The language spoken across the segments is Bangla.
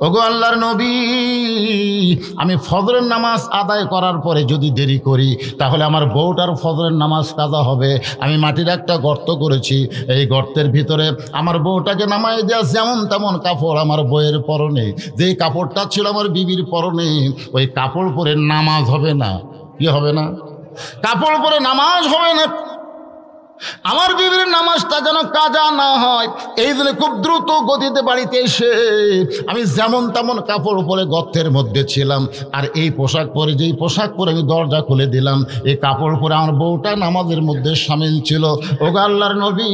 ওগো আল্লাহর নবী, আমি ফজরের নামাজ আদায় করার পরে যদি দেরি করি তাহলে আমার বউটার ফজরের নামাজ কাজা হবে। আমি মাটির একটা গর্ত করেছি, এই গর্তের ভিতরে আমার বউটাকে নামাই দেওয়া যেমন তেমন কাপড় আমার বউয়ের পরনে, যেই কাপড়টা ছিল আমার বিবির পরনে, ওই কাপড় পরে নামাজ হবে না। কি হবে না? কাপড় পরে নামাজ হবে না। আমার বিবির নামাজটা যেন কাজা না হয়, এই জন্য খুব দ্রুত গতিতে বাড়িতে এসে আমি যেমন তেমন কাপড় পরে গর্তের মধ্যে ছিলাম, আর এই পোশাক পরে, যেই পোশাক পরে আমি দরজা খুলে দিলাম, এই কাপড় পরে আমার বউটা নামাজের মধ্যে সামিল ছিল। ওগো আল্লাহর নবী,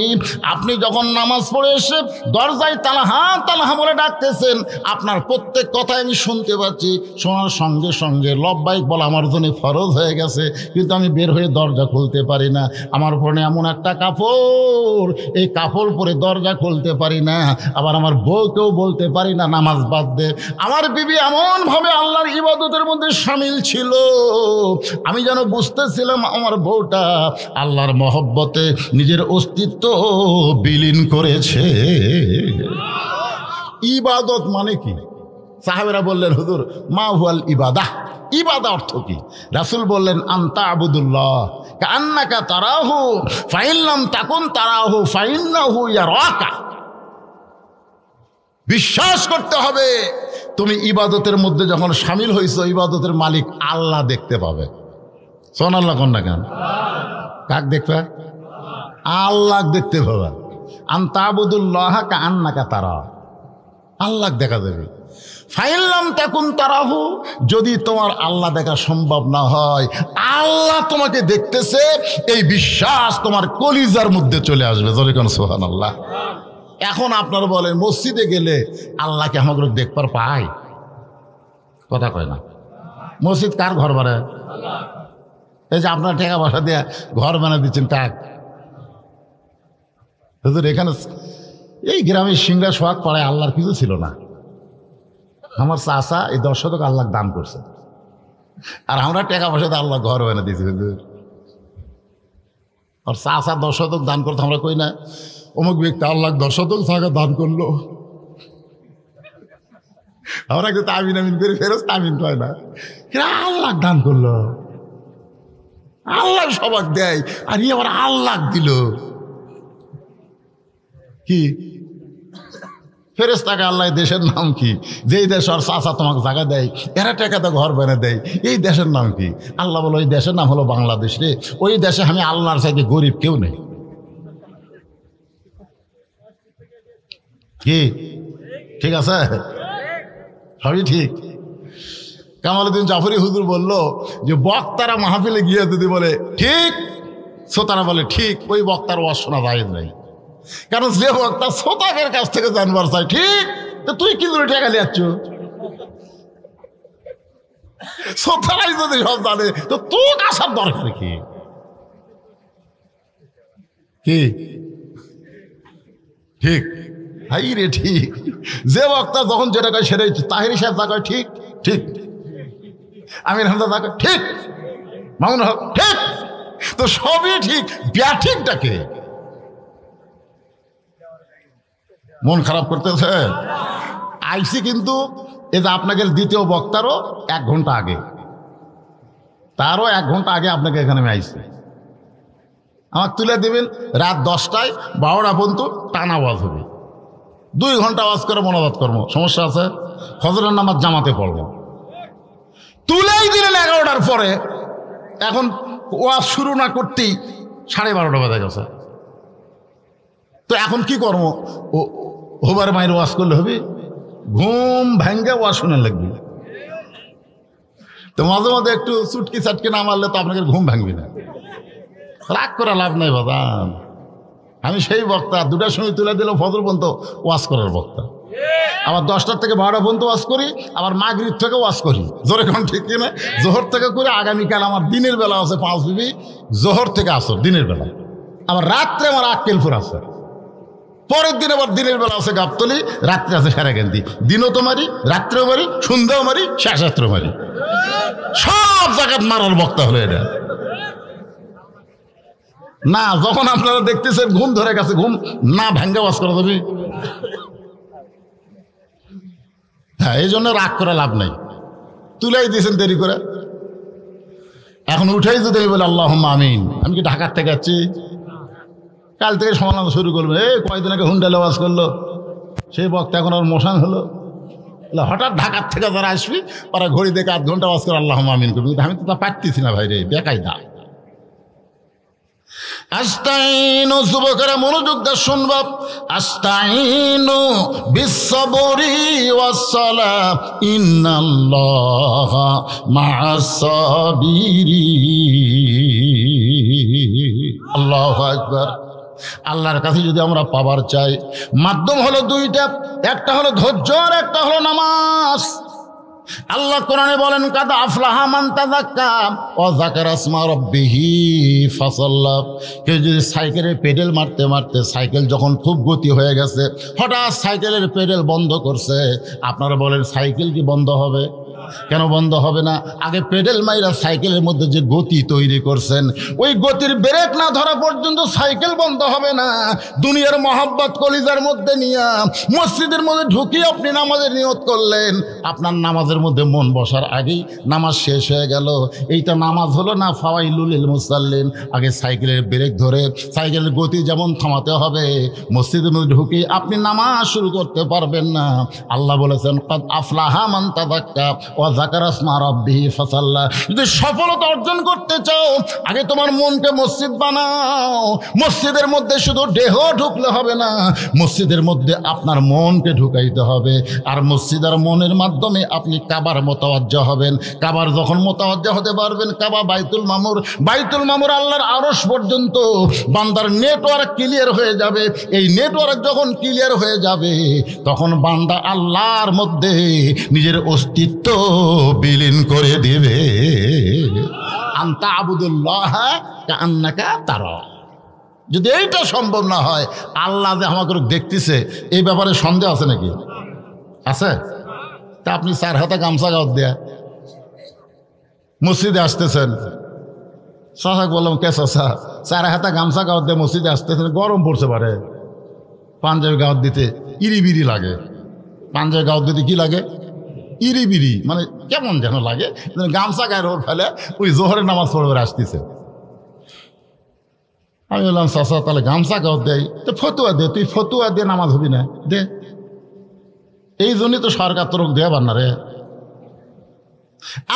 আপনি যখন নামাজ পড়ে এসে দরজায় তালাহা তালাহা বলে ডাকতেছেন, আপনার প্রত্যেক কথাই আমি শুনতে পাচ্ছি। শোনার সঙ্গে সঙ্গে লব্বাইক বলা আমার জন্য ফরজ হয়ে গেছে, কিন্তু আমি বের হয়ে দরজা খুলতে পারি না। আমার পরনে এমন একটা কাপড়, এই কাপড় পরে দরজা খুলতে পারি না, আবার আমার বউকেও বলতে পারি না নামাজ বাদ দে। আমার বিবি এমন ভাবে আল্লাহর ইবাদতের মধ্যে শামিল ছিল, আমি যেন বুঝতেছিলাম আমার বউটা আল্লাহর মহব্বতে নিজের অস্তিত্ব বিলীন করেছে। ইবাদত মানে কি? সাহাবেরা বললেন, হুজুর মা হুয়াল ইবাদাহ, ইবাদা অর্থ কি? রাসূল বললেন, আনতা আবুদুল্লাহ কান্নাকা তারাহু ফাইন লাম তাকুন তারাহু ফাইন্নাহু ইয়ারাকা। বিশ্বাস করতে হবে তুমি ইবাদতের মধ্যে যখন শামিল হইছো, ইবাদতের মালিক আল্লাহ দেখতে পাবে। সুবহানাল্লাহ কোন না কেন? কাক দেখবে? আল্লাহ দেখতে পাবে। আনতা আবুদুল্লাহ কান্নাকা তারা, আল্লাহ দেখা যাবে। ফাইল্লাম তাকুন তারাহু, যদি তোমার আল্লাহ দেখা সম্ভব না হয়, আল্লাহ তোমাকে দেখতেছে, এই বিশ্বাস তোমার কলিজার মধ্যে চলে আসবে। জোরে কোন সুবহানাল্লাহ। এখন আপনারা বলেন, মসজিদে গেলে আল্লাহকে আমাকে দেখবার পাই? কথা কয় না। মসজিদ কার ঘর বানায়? এই যে আপনার টাকা পয়সা দিয়ে ঘর বানিয়ে দিচ্ছেন, টাক হুজুর এখানে এই গ্রামের সিংড়া সোহাগ পাড়ায় আল্লাহর কিছু ছিল না, আমার চাচা এই 10 শতক আল্লাহ দান করছে, আর আমরা টাকা পয়সাতে আল্লাহ ঘর বানিয়ে দিয়েছি। আর চাচা 10 শতক দান করতে আমরা কই না অমুক ব্যক্তি আল্লাহ 10 শতক জায়গা দান করলো, আমরা কিন্তু তামিন আমিন করে ফেরত তামিন পাই না, আল্লাহ দান করলো, আল্লাহ সবাক দেয়, আর ই আবার আল্লাহ দিল। কি ফেরেশতাকে আল্লাহ দেশের নাম কি? যেই দেশ আর চাচা তোমাকে জায়গা দেয়, এরা টাকাতে ঘর বেনে দেয়, এই দেশের নাম কি? আল্লাহ বলো, ওই দেশের নাম হলো বাংলাদেশ রে, ওই দেশে আমি আল্লাহর চাইতে গরিব কেউ নেই। কি ঠিক আছে? সবই ঠিক। কামালউদ্দিন জাফরি হুজুর বলল যে বক্তারা মাহফিলে গিয়ে যদি বলে ঠিক, শ্রোতারা বলে ঠিক, ওই বক্তার ওয়াজ শোনা যায় নাই। কারণ যে বক্তা শ্রোতাদের কাছ থেকে জানবার চাই ঠিক, তো তুই কি করে টাকা লিয়াচ্ছ? শ্রোতারাই যদি সব জানে, তো তোর আসার দরকার কি? কি ঠিক? হাই রে ঠিক। যে বক্তা যখন যেটা কয় সেটাই, তাহিরি সাহেব যা কয় ঠিক ঠিক, আমির হামজা যা কয় ঠিক, মামুন হক ঠিক, তো সবই ঠিক। ব্যাঠিকটাকে মন খারাপ করতেছে আইসি, কিন্তু এই যে আপনাকে দ্বিতীয় বক্তারও 1 ঘন্টা আগে, তারও 1 ঘন্টা আগে আপনাকে এখানে আমি আইসি। আমার তুলে দিবেন রাত 10টায় 12টা পর্যন্ত টানা ওয়াজ হবে, 2 ঘন্টা ওয়াজ করে মনোবাদ কর্ম, সমস্যা আছে? ফজরের নামাজ জামাতে পড়বো, তুলেই দিলেন 11টার পরে। এখন ওয়াজ শুরু না করতেই 12:30 বাজে গেছে, তো এখন কি করবো? ওবার মায়ের ওয়াজ করলে হবে? ঘুম ভাঙ্গে ওয়াজ শুনে লাগবে। তো মাঝে মাঝে একটু চুটকি চাটকি না মারলে তো আপনাকে ঘুম ভাঙবি না। রাগ করা লাভ নাই বাদাম। আমি সেই বক্তা, 2টার সময় তুলে দিলাম ফজর পর্যন্ত ওয়াজ করার বক্তা। আবার 10টা থেকে 12টা পর্যন্ত ওয়াজ করি, আবার মাগরিব থেকে ওয়াজ করি। জোরে কোন ঠিক কিনা? জোহর থেকে করে আগামীকাল আমার দিনের বেলা আছে 5 বিবি, জোহর থেকে আসর দিনের বেলা, আবার রাত্রে আমার আক্কেলপুর আছে, পরের দিন আবার দিনের বেলা আছে গাবতলি, রাত্রে আছে সারাগান্ধি। দিনও তো মারি, রাত্রেও মারি, সন্ধ্যাও মারি, শেষ রাত্রেও মারি, সব জায়গায় মারার বক্তা হলো এটা না। যখন আপনারা দেখতেছেন ঘুম ধরে গেছে, ঘুম না ভাঙ্গা ওয়াজ করা যাবে? হ্যাঁ, এই জন্য রাগ করে লাভ নেই, তুলেই দিয়েছেন দেরি করে। এখন উঠেই যদি আমি বলি আল্লাহুম্মা আমিন, আমি কি ঢাকার থেকে যাচ্ছি? কাল থেকে সমালোচনা শুরু করবে, এই কয়েকদিন আগে হুন্ডালে আওয়াজ করলো, সেই বক্তা এখন আর মশান হলো। হঠাৎ ঢাকার থেকে যারা আসবি ওরা ঘড়ি দেখে 8 ঘন্টা আওয়াজ করে আল্লাহুম্মা আমিন করবি, আমি তো তা পারতেছি না ভাই রে, বেকায়দা। আস্তাইনু, যুবকেরা মনোযোগ দিয়ে শুনবা, আস্তাইনু বিসসবরি ওয়াসসালাহ ইন্নাল্লাহা মা'আস সাবিরিন। আল্লাহু আকবার। আল্লাহর কাছে যদি আমরা পাবার চাই, মাধ্যম হলো দুইটা, একটা হলো ধৈর্য আর একটা হলো নামাজ। আল্লাহ কোরআনে বলেন, কাদ আফলাহা মান তাযাক্কা ওয়া যাকারা ইসমা রাব্বিহি ফাসাল্লা। কেউ যদি সাইকেলের পেডেল মারতে মারতে সাইকেল যখন খুব গতি হয়ে গেছে, হঠাৎ সাইকেলের পেডেল বন্ধ করছে, আপনারা বলেন সাইকেল কি বন্ধ হবে? কেন বন্ধ হবে না? আগে পেডেল মাইরা সাইকেলের মধ্যে যে গতি তৈরি করছেন, ওই গতির ব্রেক না ধরা পর্যন্ত সাইকেল বন্ধ হবে না। দুনিয়ার মহব্বত কলিজার মধ্যে নিয়ে মসজিদের মধ্যে ঢুকিয়ে আপনি নামাজের নিয়ত করলেন, আপনার নামাজের মধ্যে মন বসার আগেই নামাজ শেষ হয়ে গেল। এইটা নামাজ হলো না ফাওয়াইলুল লিল মুসাল্লিন। আগে সাইকেলের ব্রেক ধরে সাইকেলের গতি যেমন থামাতে হবে, মসজিদের মধ্যে ঢুকিয়ে আপনি নামাজ শুরু করতে পারবেন না। আল্লাহ বলেছেন, কাদ আফলাহা মান তাযাক্কা ওয়া যাকারা ইসমা রাব্বিহি ফাসাল্লা। যদি সফলতা অর্জন করতে চাও, আগে তোমার মনকে মসজিদ বানাও। মসজিদের মধ্যে শুধু দেহ ঢুকলে হবে না, মসজিদের মধ্যে আপনার মনকে ঢুকাইতে হবে। আর মসজিদ আর মনের মাধ্যমে আপনি কাবার মোতাওয়াজ্জা হবেন। কাবার যখন মোতাওয়াজ্জা হতে পারবেন, কাবা বাইতুল মামুর, বাইতুল মামুর আল্লাহর আরশ পর্যন্ত বান্দার নেটওয়ার্ক ক্লিয়ার হয়ে যাবে। এই নেটওয়ার্ক যখন ক্লিয়ার হয়ে যাবে, তখন বান্দা আল্লাহর মধ্যে নিজের অস্তিত্ব বিলীন করে দিবে। আনতা আবুদুল্লাহ কাআন্নাকা তারা। যদি এইটা সম্ভব না হয়, আল্লাহ যে আমাকে দেখতেছে এই ব্যাপারে সন্দেহ আছে নাকি? আছে? তা আপনি 4 হাতে গামছা গাওয়াত দেয়া মসজিদে আসতেছেন, চাচা বললাম, কে চাচা 4 হাতে গামছা গাওয়াত দিয়ে মসজিদে আসতেছেন, গরম পড়ছে পারে, পাঞ্জাবি গাওয়াত দিতে ইরিবিরি লাগে। পাঞ্জাবি গাওয়াত দিতে কি লাগে? ইরিবিরি, মানে কেমন যেন লাগে। গামছা গায়ের ওর ফেলে ওই জোহরের নামাজ পড়বে আসতেছে। আমি বললাম, চাচা তাহলে গামছা গাওয়াত দেয় তো ফতুয়া দে, তুই ফতুয়া দিয়ে নামাজ হবি না দে। এই জন্যই তো সরকার তোর দেবার না রে।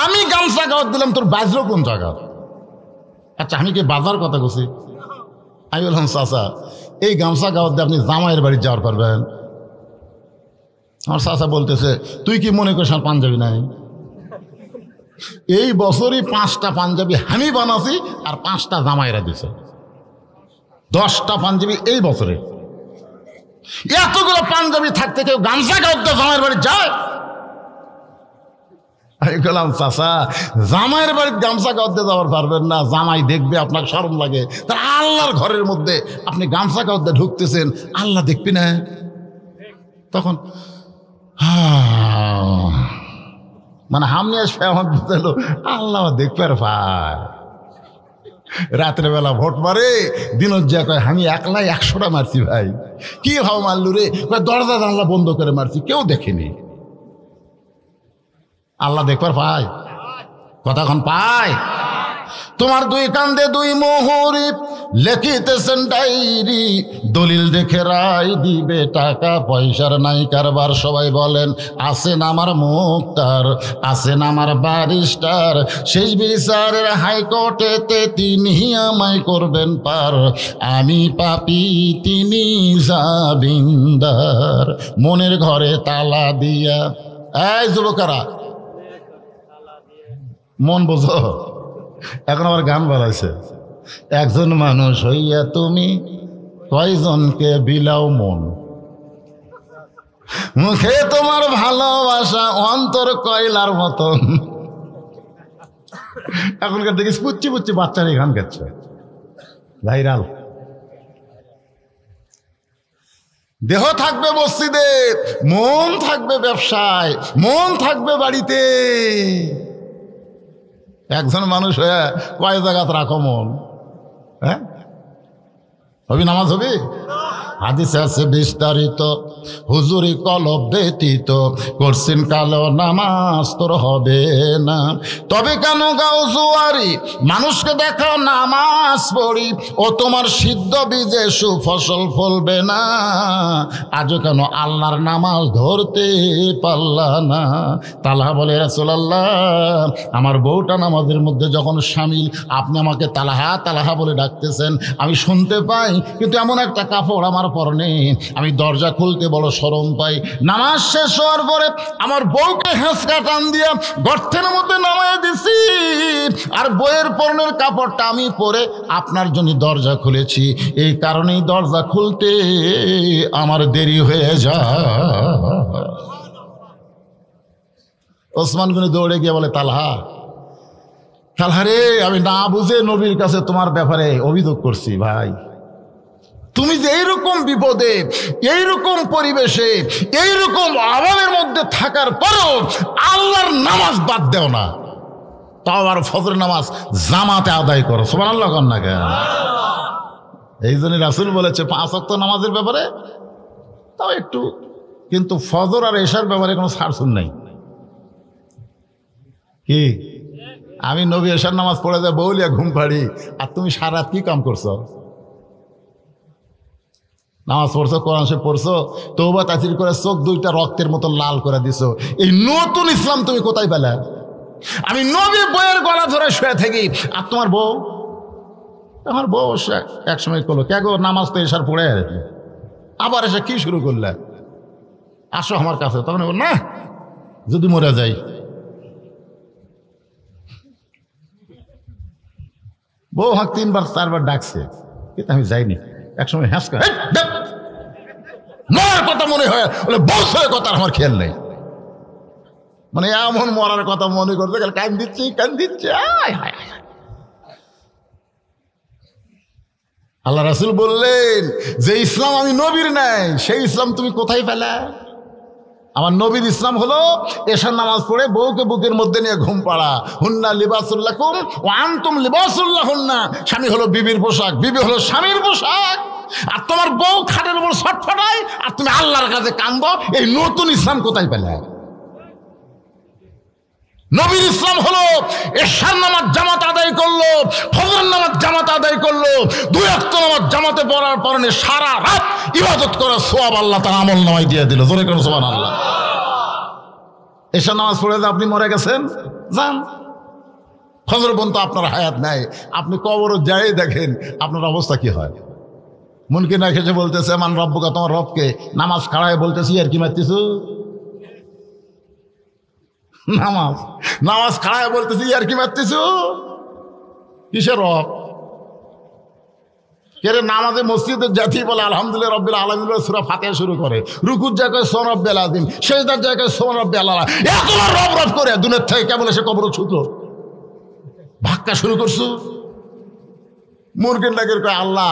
আমি গামছা গাওয়াত দিলাম, তোর বাজলো কোন জায়গা? আচ্ছা, আমি কি বাজার কথা বলছি? আমি বললাম, চাচা এই গামছা গাওয়াত দিয়ে আপনি জামাইয়ের বাড়ি যাওয়ার পারবেন? আমার চাচা বলতেছে, তুই কি মনে করিস আমার পাঞ্জাবি নাই? এই বছরই 5টা পাঞ্জাবি আমি বানাছি আর 5টা জামাইরা দিছে। 10টা পাঞ্জাবি এই বছরে। এতগুলো পাঞ্জাবি থাকতে কেউ গামছা গাওয়াত দিয়ে জামাইয়ের বাড়ি যায়? আমি বললাম, চাচা জামাইয়ের বাড়ির গামছা গাওয়াত দিয়ে যাওয়ার পারবেন না, জামাই দেখবে, আপনার শরম লাগে। তার আল্লাহর ঘরের মধ্যে আপনি গামছা গাওয়াত দিয়ে ঢুকতেছেন, আল্লাহ দেখবি না? তখন মানে হামনি আসবে, আমার বুঝতে আল্লাহ দেখবে আর ভাই। রাত্রে বেলা ভোট মারে, দিনজ্জা কয় আমি একলাই 100টা মারছি ভাই। কি ভাও মারলু রে? দরজা জানলা বন্ধ করে মারছি, কেউ দেখেনি। আল্লাহ দেখবার পায়? কতক্ষণ পায়? তোমার 2 কান্দে 2 মোহরি লেখিতেছেন ডায়েরি, দলিল দেখে রায় দিবে, টাকা পয়সার নাই কারবার। সবাই বলেন, আছেন আমার মুক্তার, আছেন আমার ব্যারিস্টার, শেষ বিচারের হাইকোর্টেতে তিনি আমায় করবেন পার। আমি পাপী, তিনি জামিনদার, মনের ঘরে তালা দিয়া। এই যুবকেরা মন বোঝো। এখন আবার গান বানাইছে, একজন মানুষ হইয়া তুমি কয়জনকে বিলাও মন, মুখে তোমার ভালোবাসা অন্তর কয়লার মতন। এখনকার দেখিস পুচ্ছি পুচ্ছি বাচ্চারা গান গাচ্ছে, ভাইরাল। দেহ থাকবে মসজিদে, মন থাকবে ব্যবসায়, মন থাকবে বাড়িতে। একজন মানুষ হয়ে কয় জায়গাত রাখো মন? হ্যাঁ, হবি নামাজ হবি? হাদিসে আছে বিস্তারিত, হুজুরি কলব ব্যতীত করছেন কালো নামাজ তোর হবে না। তবে কেন গাও জুয়ারি মানুষকে দেখাও নামাজ পড়ি, ও তোমার সিদ্ধ বীজে সুফসল ফলবে না। আজও কেন আল্লাহর নামাজ ধরতে পারলা না? তালহা বলে রাসূলুল্লাহ, আমার বউটা নামাজের মধ্যে যখন শামিল, আপনি আমাকে তালহা তালহা বলে ডাকতেছেন, আমি শুনতে পাই, কিন্তু এমন একটা কাপড় আমার পরনে, আমি দরজা খুলতে বড় শরম পাই। নামাজ শেষ হওয়ার পরে আমার বউকে হেঁচকা টান দিয়া গর্তের মধ্যে নামায় দিছি, আর বইয়ের পরনের কাপড়টা আমি পরে আপনার জন্য দরজা খুলেছি। এই কারণেই দরজা খুলতে আমার দেরি হয়ে যায়। ওসমান গনি দৌড়ে গিয়ে বলে, তালহা তালহা রে, আমি না বুঝে নবীর কাছে তোমার ব্যাপারে অভিযোগ করছি। ভাই, তুমি যে এইরকম বিপদে, এইরকম পরিবেশে, এইরকম অভাবের মধ্যে থাকার পরও আল্লাহর নামাজ বাদ দেও না, তাও আর ফজর নামাজ জামাতে আদায় করো। সুবহানাল্লাহ কর না কেন? এই জন্য রাসূল বলেছে 5 ওয়াক্ত নামাজের ব্যাপারে তাও একটু, কিন্তু ফজর আর এশার ব্যাপারে কোনো ছাড়ছুন নাই। কি আমি নবী এশার নামাজ পড়ে যায় বউলিয়া ঘুম পাড়ি, আর তুমি সারা রাত কি কাম করছো? নামাজ পড়ছো, কোরআন শরীফ পড়ছো, তওবা তাসির করে চোখ দুইটা রক্তের মতো লাল করে দিছো। এই নতুন ইসলাম তুমি কোথায় পেলে? আমি নবী বইয়ের গলা ধরে শুয়ে থাকি, আর তোমার বউ, আমার বউ এক সময় করলো, কে গো নামাজ তো এশার পড়ে আবার এসে কি শুরু করলে? আসো আমার কাছে। তখন না, যদি মরে যাই। বউ হাঁক 3বার 4বার ডাকছে, কিন্তু আমি যাইনি। একসময় হ্যাঁসকা মরার কথা মনে হয়, বলে বছরের কথা আমার খেয়াল নেই, মানে এমন মরার কথা মনে করতে গেলে কান দিচ্ছে। আল্লাহ রাসূল বললেন, যে ইসলাম আমি নবীর নাই, সেই ইসলাম তুমি কোথায় পেলে? আমার নবীর ইসলাম হলো এশার নামাজ পড়ে বউকে বুকের মধ্যে নিয়ে ঘুম পাড়া। হুন্না লিবাসুল লাকুম ওয়া আনতুম লিবাসুল লাহুন্না। স্বামী হলো বিবির পোশাক, বিবি হলো স্বামীর পোশাক। আর তোমার বউ খাটের উপর ছটফটায়, আর তুমি আল্লাহর কাছে কাঁদো। এই নতুন ইসলাম কোথায় পেলে? নবীর ইসলাম হলো এশার নামাজ জামাত আদায় করলো, ফজর নামাজ জামাত আদায় করলো, 2 ওয়াক্ত নামাজ জামাতে পড়ার পরনে সারা রাত ইবাদত করার সওয়াব আল্লাহ তার আমল নামায় দিয়ে দিল। জোরে করে সুবহানাল্লাহ। এশার নামাজ পড়ে আপনি মরে গেছেন, যান, ফজর পর্যন্ত আপনার হায়াত নাই। আপনি কবরে যাই দেখেন আপনার অবস্থা কি হয়। মুনকির না খেসে বলতেছে, মান রব্বুকা, তোমার রবকে। নামাজ খাড়ায় বলতেছি, আর কি মারতেছো? নামাজ খাড়ায় বলতেছি, আর কি মারতেছো? কিসের রব? কেরে নামাজে মসজিদের জাতি বলে আলহামদুলিল্লাহ রাব্বিল আলামিন সূরা ফাতিহা শুরু করে, রুকুর জায়গায় সুবহান রাব্বিল আযীম, সিজদার জায়গায় সুবহান রাব্বিল আলা। এতবার রব রব করে দুনিয়া থেকে কেবল এসে কবর ছুতো ভাক্কা শুরু করছো। মুরগির লাগের কয়, আল্লাহ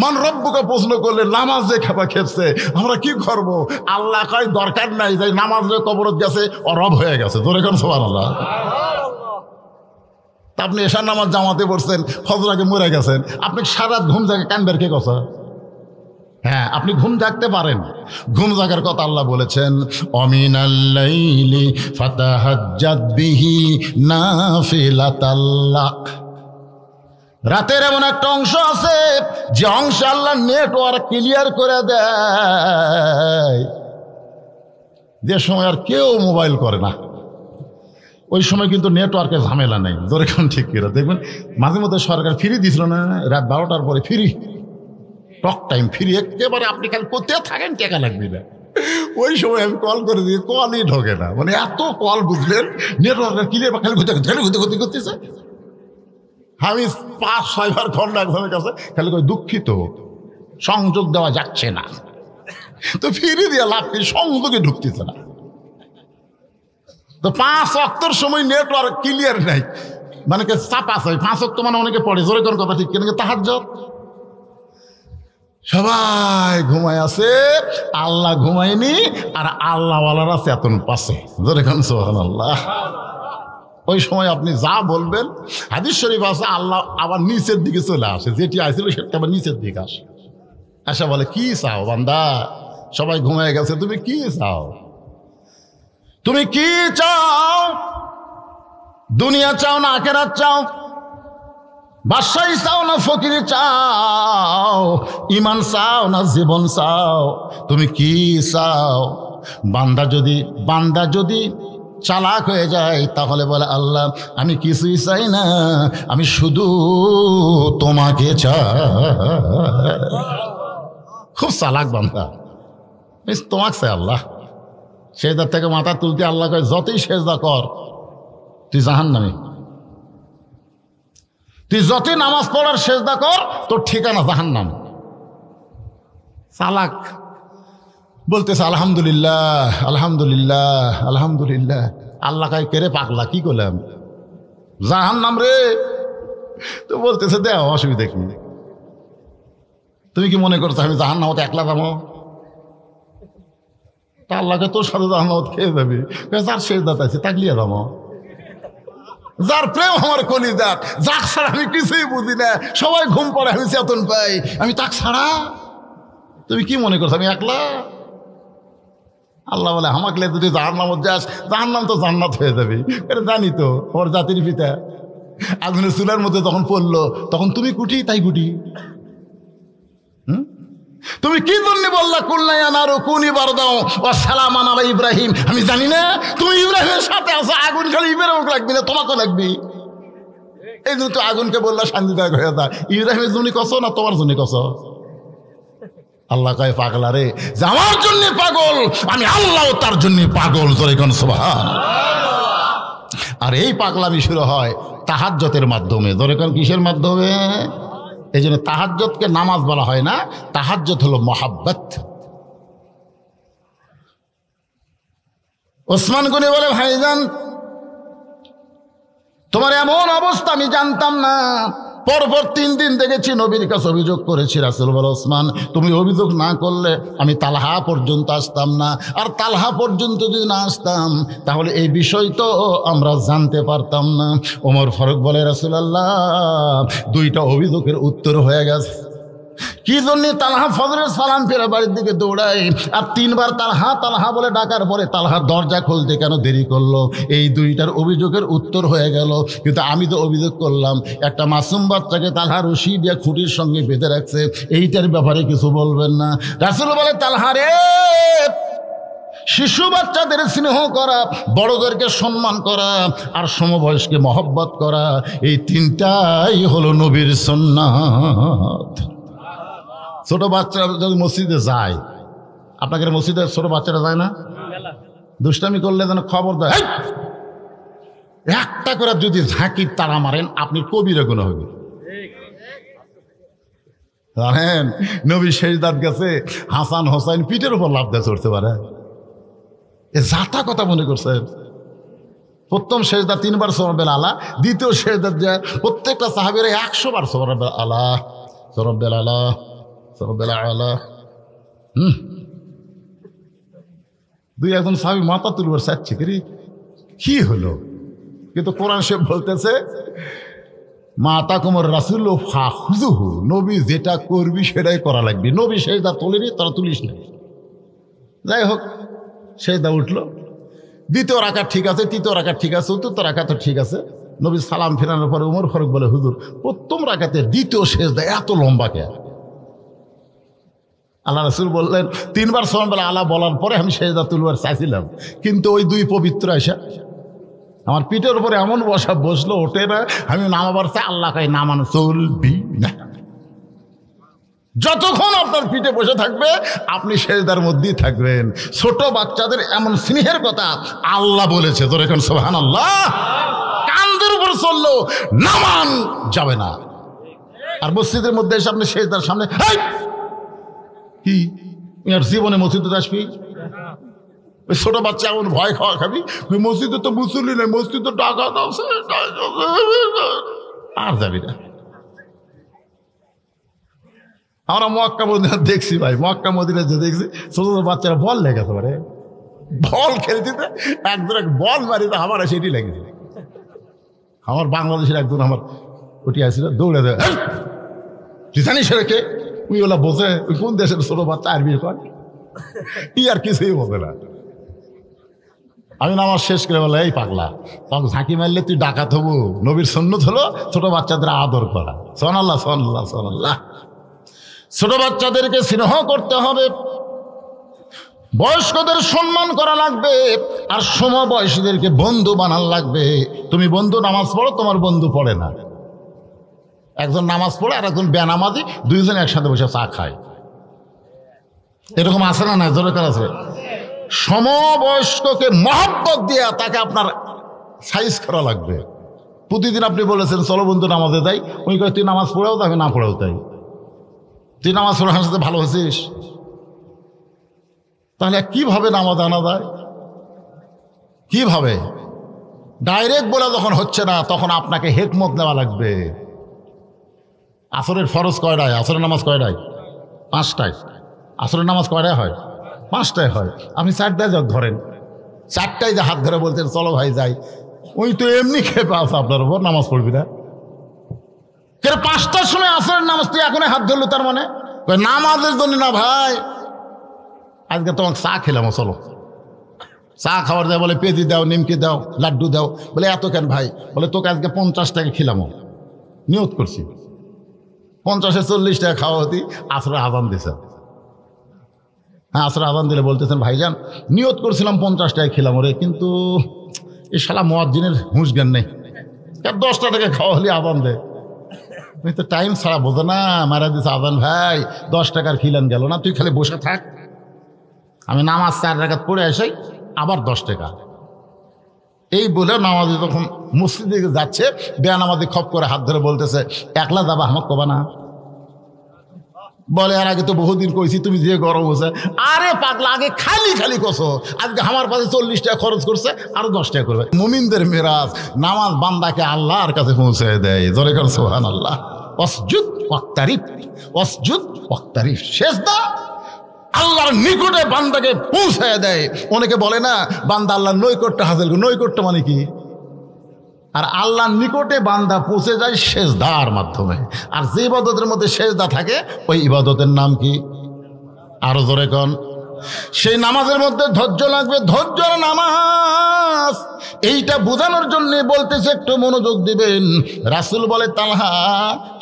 মান রব্বুকে প্রশ্ন করলে নামাজ যে খেপা খেপছে, আমরা কি করব? আল্লাহ কয়, দরকার নাই, যাই নামাজ যে কবরত গেছে ও রব হয়ে গেছে। তোর এখন সুবহানাল্লাহ। তা আপনি এশার নামাজ জামাতে পড়ছেন, ফজর আগে মরে গেছেন, আপনি সারা ঘুম জাগে কানবের কে কথা? হ্যাঁ, আপনি ঘুম জাগতে পারেন। ঘুম জাগার কথা আল্লাহ বলেছেন, অমিনাল লাইলি ফাতাহাজ্জাদ বিহি নাফিলাতাল লাক। রাতের এমন একটা অংশ আছে যে অংশ আল্লাহ নেটওয়ার্ক ক্লিয়ার করে দেয়, যে সময় আর কেউ মোবাইল করে না। ওই সময় কিন্তু নেটওয়ার্কের ঝামেলা নেই। জোরে কোন ঠিক করে দেখবেন, মাঝে মধ্যে সরকার ফ্রি দিছিল না, রাত 12টার পরে ফ্রি, টক টাইম ফ্রি, একেবারে আপনি খালি কোথায় থাকেন টাকা লাগবে না। ওই সময় আমি কল করে দিই, কলই ঢোকে না, মানে এত কল, বুঝলেন, নেটওয়ার্কের ক্লিয়ার, খালি ঘুরতে করতেছে। আমি 5-6 বার কল একজনের কাছে, খালি করে দুঃখিত সংযোগ দেওয়া যাচ্ছে না। তো ফ্রি দিয়ে লাভ কি, সংযোগে ঢুকতেছে না। তো 5 ওয়াক্তর সময় নেটওয়ার্ক ক্লিয়ার নাই, মানে চাপা হয়। 5 ওয়াক্ত মানে অনেকে পড়ে, জোরে কোন কথা ঠিক কিনা, তাহাজ্জুদ। সবাই ঘুমায় আছে, আল্লাহ ঘুমায়নি, আর আল্লাহওয়ালারা চেতন পাশে। জোরে কোন সুবহানাল্লাহ। ওই সময় আপনি যা বলবেন, হাদিস শরীফ আছে, আল্লাহ আবার নিচের দিকে চলে আসে, যেটি আসছিল সেটা আবার নিচের দিকে আসে। আচ্ছা বলে, কি চাও বান্দা? সবাই ঘুমিয়ে গেছে, তুমি কি চাও? তুমি কি চাও? দুনিয়া চাও না আখিরাত চাও? বাদশাহী চাও না ফকিরি চাও? ঈমান চাও না জীবন চাও? তুমি কি চাও? বান্দা যদি চালাক হয়ে যায় তাহলে বলে, আল্লাহ আমি কিছুই চাই না, আমি শুধু তোমাকে চাই। খুব চালাক বান্দা, তোমাকে চাই আল্লাহ। সেজদার থেকে মাথা তুলতে আল্লাহ কয়, যতই সেজদা কর তুই জাহান্নামী, তুই যতই নামাজ পড়ার সেজদা কর তোর ঠিকানা জাহান্নাম। চালাক বলতেছে আলহামদুলিল্লাহ আলহামদুলিল্লাহ আলহামদুলিল্লাহ। আল্লাহ কয়, কেরে পাগলা, কি করলাম? জাহান্নাম রে। তো বলতেছে দেও, অসুবিধা কি? তুমি কি মনে করছো আমি জাহান্নামতে একলা যাবো? তা আল্লাহকে তোর সাথে জাহান্নামত খেয়ে যাবি, যার সেজদাত আছে তাকলিয়া যাবো, যার প্রেম আমার কলিজাত, যাক ছাড়া আমি কিছুই বুঝি না, সবাই ঘুম পড়ে আমি চেতন পাই, আমি তাক ছাড়া। তুমি কি মনে করছো আমি একলা? আল্লাহ বলে, আমাকে যদি জাহান্নামত যাস, জাহান্নাম তো জান্নাত হয়ে যাবে। এটা জানি তো, ওর জাতির পিতা আগুনের চুলার মধ্যে যখন পড়লো তখন তুমি কুটি তাই কুটি। তুমি কি জন্য বললা কুনি বার দাও ও সালামান আলা ইব্রাহিম? আমি জানি না তুমি ইব্রাহিমের সাথে আছো, আগুন খালি ইব্রাহিমকে লাগবি না তোমাকেও লাগবি। এই জন্য তো আগুনকে বললা শান্তিদায়ক হয়ে যা। ইব্রাহিমের জন্য কছ না তোমার জন্য কছ? আল্লাহ কয়, পাগলা রে, যে আমার জন্য পাগল আমি আল্লাহ তার জন্য পাগল। জোরে কোন সুবহানাল্লাহ। আর এই পাগলামি শুরু হয় তাহাজ্জুদের মাধ্যমে। জোরে কোন কিসের মাধ্যমে? এই জন্য তাহাজ্জুদকে নামাজ বলা হয় না, তাহাজ্জুদ হলো মহাব্বত। ওসমান গনি বলে, ভাইজান তোমার এমন অবস্থা আমি জানতাম না। পরপর 3 দিন দেখেছি নবীর কাছে অভিযোগ করেছি। রাসূল বলে, ওসমান তুমি অভিযোগ না করলে আমি তালহা পর্যন্ত আসতাম না, আর তালহা পর্যন্ত যদি না আসতাম তাহলে এই বিষয় তো আমরা জানতে পারতাম না। ওমর ফারুক বলে, রাসূলুল্লাহ 2টা অভিযোগের উত্তর হয়ে গেছে। কি জন্য? তালহা ফজরের সালাম ফেরে বাড়ির দিকে দৌড়ায়, আর 3বার তালহা তালহা বলে ডাকার পরে তালহার দরজা খুলতে কেন দেরি করলো? এই 2টার অভিযোগের উত্তর হয়ে গেল। কিন্তু আমি তো অভিযোগ করলাম একটা মাসুম বাচ্চাকে তালহা রশি দিয়ে খুঁটির সঙ্গে বেঁধে রাখছে, এইটার ব্যাপারে কিছু বলবেন না? রাসূল বলে, তালহা রে, শিশু বাচ্চাদের স্নেহ করা, বড়দেরকে সম্মান করা, আর সমবয়স্কে মহব্বত করা, এই 3টাই হলো নবীর সুন্নাত। ছোট বাচ্চারা যদি মসজিদে যায়, আপনাকে মসজিদে ছোট বাচ্চারা যায় না? দুষ্টামি করলে যেন খবর দেয়, একটা করে যদি ঝাঁকির তারা মারেন আপনি কবিরা গুনাহ হবে। জানেন নবী সেজদাত গেছে, হাসান হোসাইন পিঠের উপর লাফ দিয়ে চড়তে পারে? এ জাতা কথা মনে করছেন? প্রথম সেজদা 3বার সুবহানাল আলা, দ্বিতীয় সেজদা যায় প্রত্যেকটা সাহাবীরা 100 বার সুবহানাল আলা সুবহানাল আলা সুবহানাল আলা। 2-1 সাহাবী মাথা তুলবার চাচ্ছে, কি হলো? কিন্তু কোরআন শরীফ বলতেছে, মাতা কুমার রাসূল ফাখুযুহু, নবী যেটা করবি সেটাই করা লাগবে। নবী সেজদা তোলেনি, তারা তুলিস না। যাই হোক, সেজদা উঠলো, 2য় রাকাত ঠিক আছে, 3য় রাকাত ঠিক আছে, 4th রাকাত ঠিক আছে। নবী সালাম ফেরানোর পরে ওমর ফারুক বলে, হুজুর প্রথম রাকাতের 2য় সেজদা এত লম্বা কেন? আল্লাহ রাসূল বললেন, 3বার সুবহানাল্লাহ আলা বলার পরে আমি সেজদা তুলবার চাইছিলাম, কিন্তু ওই 2 পবিত্র আয়সা আমার পিঠের উপরে এমন বসলো, ওঠে না। আমি নামাবার চাই, আল্লাহ কয় নামানো চলবি না। যতক্ষণ আপনার পিঠে বসে থাকবে আপনি সেজদার মধ্যেই থাকবেন। ছোট বাচ্চাদের এমন স্নেহের কথা আল্লাহ বলেছে, তোর এখন সুবহানাল্লাহ। কাঁধের উপর চললো, নামান যাবে না। আর মসজিদের মধ্যে এসে আপনি সেজদার সামনে, কি আর জীবনে মসজিদে আসবি? ওই ছোট বাচ্চা এমন ভয় খাওয়া খাবি, ওই মসজিদে তো মুসল্লি নেই, মসজিদে টাকা দাও, আর যাবি না। আমরা মক্কা মদিনা দেখছি ভাই, মক্কা মদিনা যে দেখছি ছোট ছোট বাচ্চারা বল লেগেছে পারে, বল খেলতে একজন বল মারিতে আমার সেটি লেগেছে। আমার বাংলাদেশের একজন আমার ওটি আসছিল, দৌড়ে দেয়, তুই জানিস কে? ওই ওলা বোঝে ওই কোন দেশের ছোট বাচ্চা আরবি কর, আর কিছুই বলে না। আমি নামাজ শেষ করে বলে, এই পাগলা, তখন ঝাঁকি মারলে তুই ডাকাত হবো? নবীর সুন্নত হলো ছোট বাচ্চাদের আদর করা। সুবহানাল্লাহ, সুবহানাল্লাহ, সুবহানাল্লাহ। ছোট বাচ্চাদেরকে স্নেহ করতে হবে, বয়স্কদের সম্মান করা লাগবে, আর সমবয়সীদেরকে বন্ধু বানান লাগবে। তুমি বন্ধু নামাজ পড়ো, তোমার বন্ধু পড়ে না। একজন নামাজ পড়ে আর একজন বেনামাজি, দুইজন একসাথে বসে চা খায়। এরকম আছে না? না, দরকার আছে। সমবয়স্ককে মহব্বত দিয়ে তাকে আপনার সাইজ করা লাগবে। প্রতিদিন আপনি বলেছেন চলো বন্ধু নামাজে যাই, ওই কয় তুই নামাজ পড়েও তাকে না পড়েও তাই। তুই নামাজ পড়ার সাথে ভালো হয়েছিস, তাহলে কিভাবে নামাজ আনা যায়? কিভাবে? ডাইরেক্ট বলে যখন হচ্ছে না, তখন আপনাকে হিকমত নেওয়া লাগবে। আসরের ফরজ কয়টায়? আসরের নামাজ কয়টায়? 5টায়। আসরের নামাজ কয়টায় হয়? 5টায় হয়। আপনি 4টায় যাক ধরেন, 4টায় যে হাত ধরে বলতেন চলো ভাই যাই, ওই তো এমনি খেপে আছে আপনার উপর, নামাজ পড়বি না কেন? 5টার সময় আসরের নামাজ তুই এখন হাত ধরলো, তার মানে নামাজের জন্য না ভাই। আজকে তোমাকে চা খেলাম, চলো চা খাওয়ার দেয়, বলে পেঁজি দাও, নিমকি দাও, লাড্ডু দাও। বলে এত কেন ভাই? বলে তোকে আজকে 50 টাকা খেলাম, নিয়ত করছি 50-এ 40 টাকা খাওয়া হতি। আসরে আজান দিছে। হ্যাঁ, আসরে আজান দিলে বলতেছেন ভাইজান নিয়ত করছিলাম 50 টাকা খেলাম ওরে, কিন্তু এই শালা মুয়াজ্জিনের হুঁশ জ্ঞান নেই, 10 টাকা খাওয়া হলে আজান দেয়। তুই তো টাইম ছাড়া বোঝো না, মারা দিছে আজান। ভাই 10 টাকার খিলান গেল না, তুই খালি বসে থাক, আমি নামাজ 4 রাকাত পড়ে আসি, আবার 10 টাকা। এই বলে নামাজি যখন মসজিদে যাচ্ছে, বেনামাজি খপ করে হাত ধরে বলতেছে একলা যাবা, আমাকে কবা না? বলে আর আগে তো বহুদিন কইছি, তুমি যে গরম হয়েছে। আরে পাগলা, আগে খালি খালি কসো, আজকে আমার পাশে 40 টাকা খরচ করছে, আরো 10 টাকা করবে। মুমিনদের মেরাজ নামাজ বান্দাকে আল্লাহর কাছে পৌঁছে দেয়। জোরে কর সুবহানাল্লাহ। ওয়াসজুদ ওয়াক্তারিব, ওয়াসজুদ ওয়াক্তারিব, সেজদা আল্লাহর নিকটে বান্দাকে পৌঁছে দেয়। অনেকে বলে না বান্দা আল্লাহর নৈকট্য হাসিল করে। নৈকট্য মানে কি? আর আল্লাহর নিকটে বান্দা পৌঁছে যায় সেজদার মাধ্যমে। আর যে ইবাদতের মধ্যে সেজদা থাকে, ওই ইবাদতের নাম কি? আরো জোরে কোন? সেই নামাজের মধ্যে ধৈর্য লাগবে, ধৈর্যের নামাজ। এইটা বোঝানোর জন্য বলতেছে, একটু মনোযোগ দিবেন। রাসূল বলে তালহা,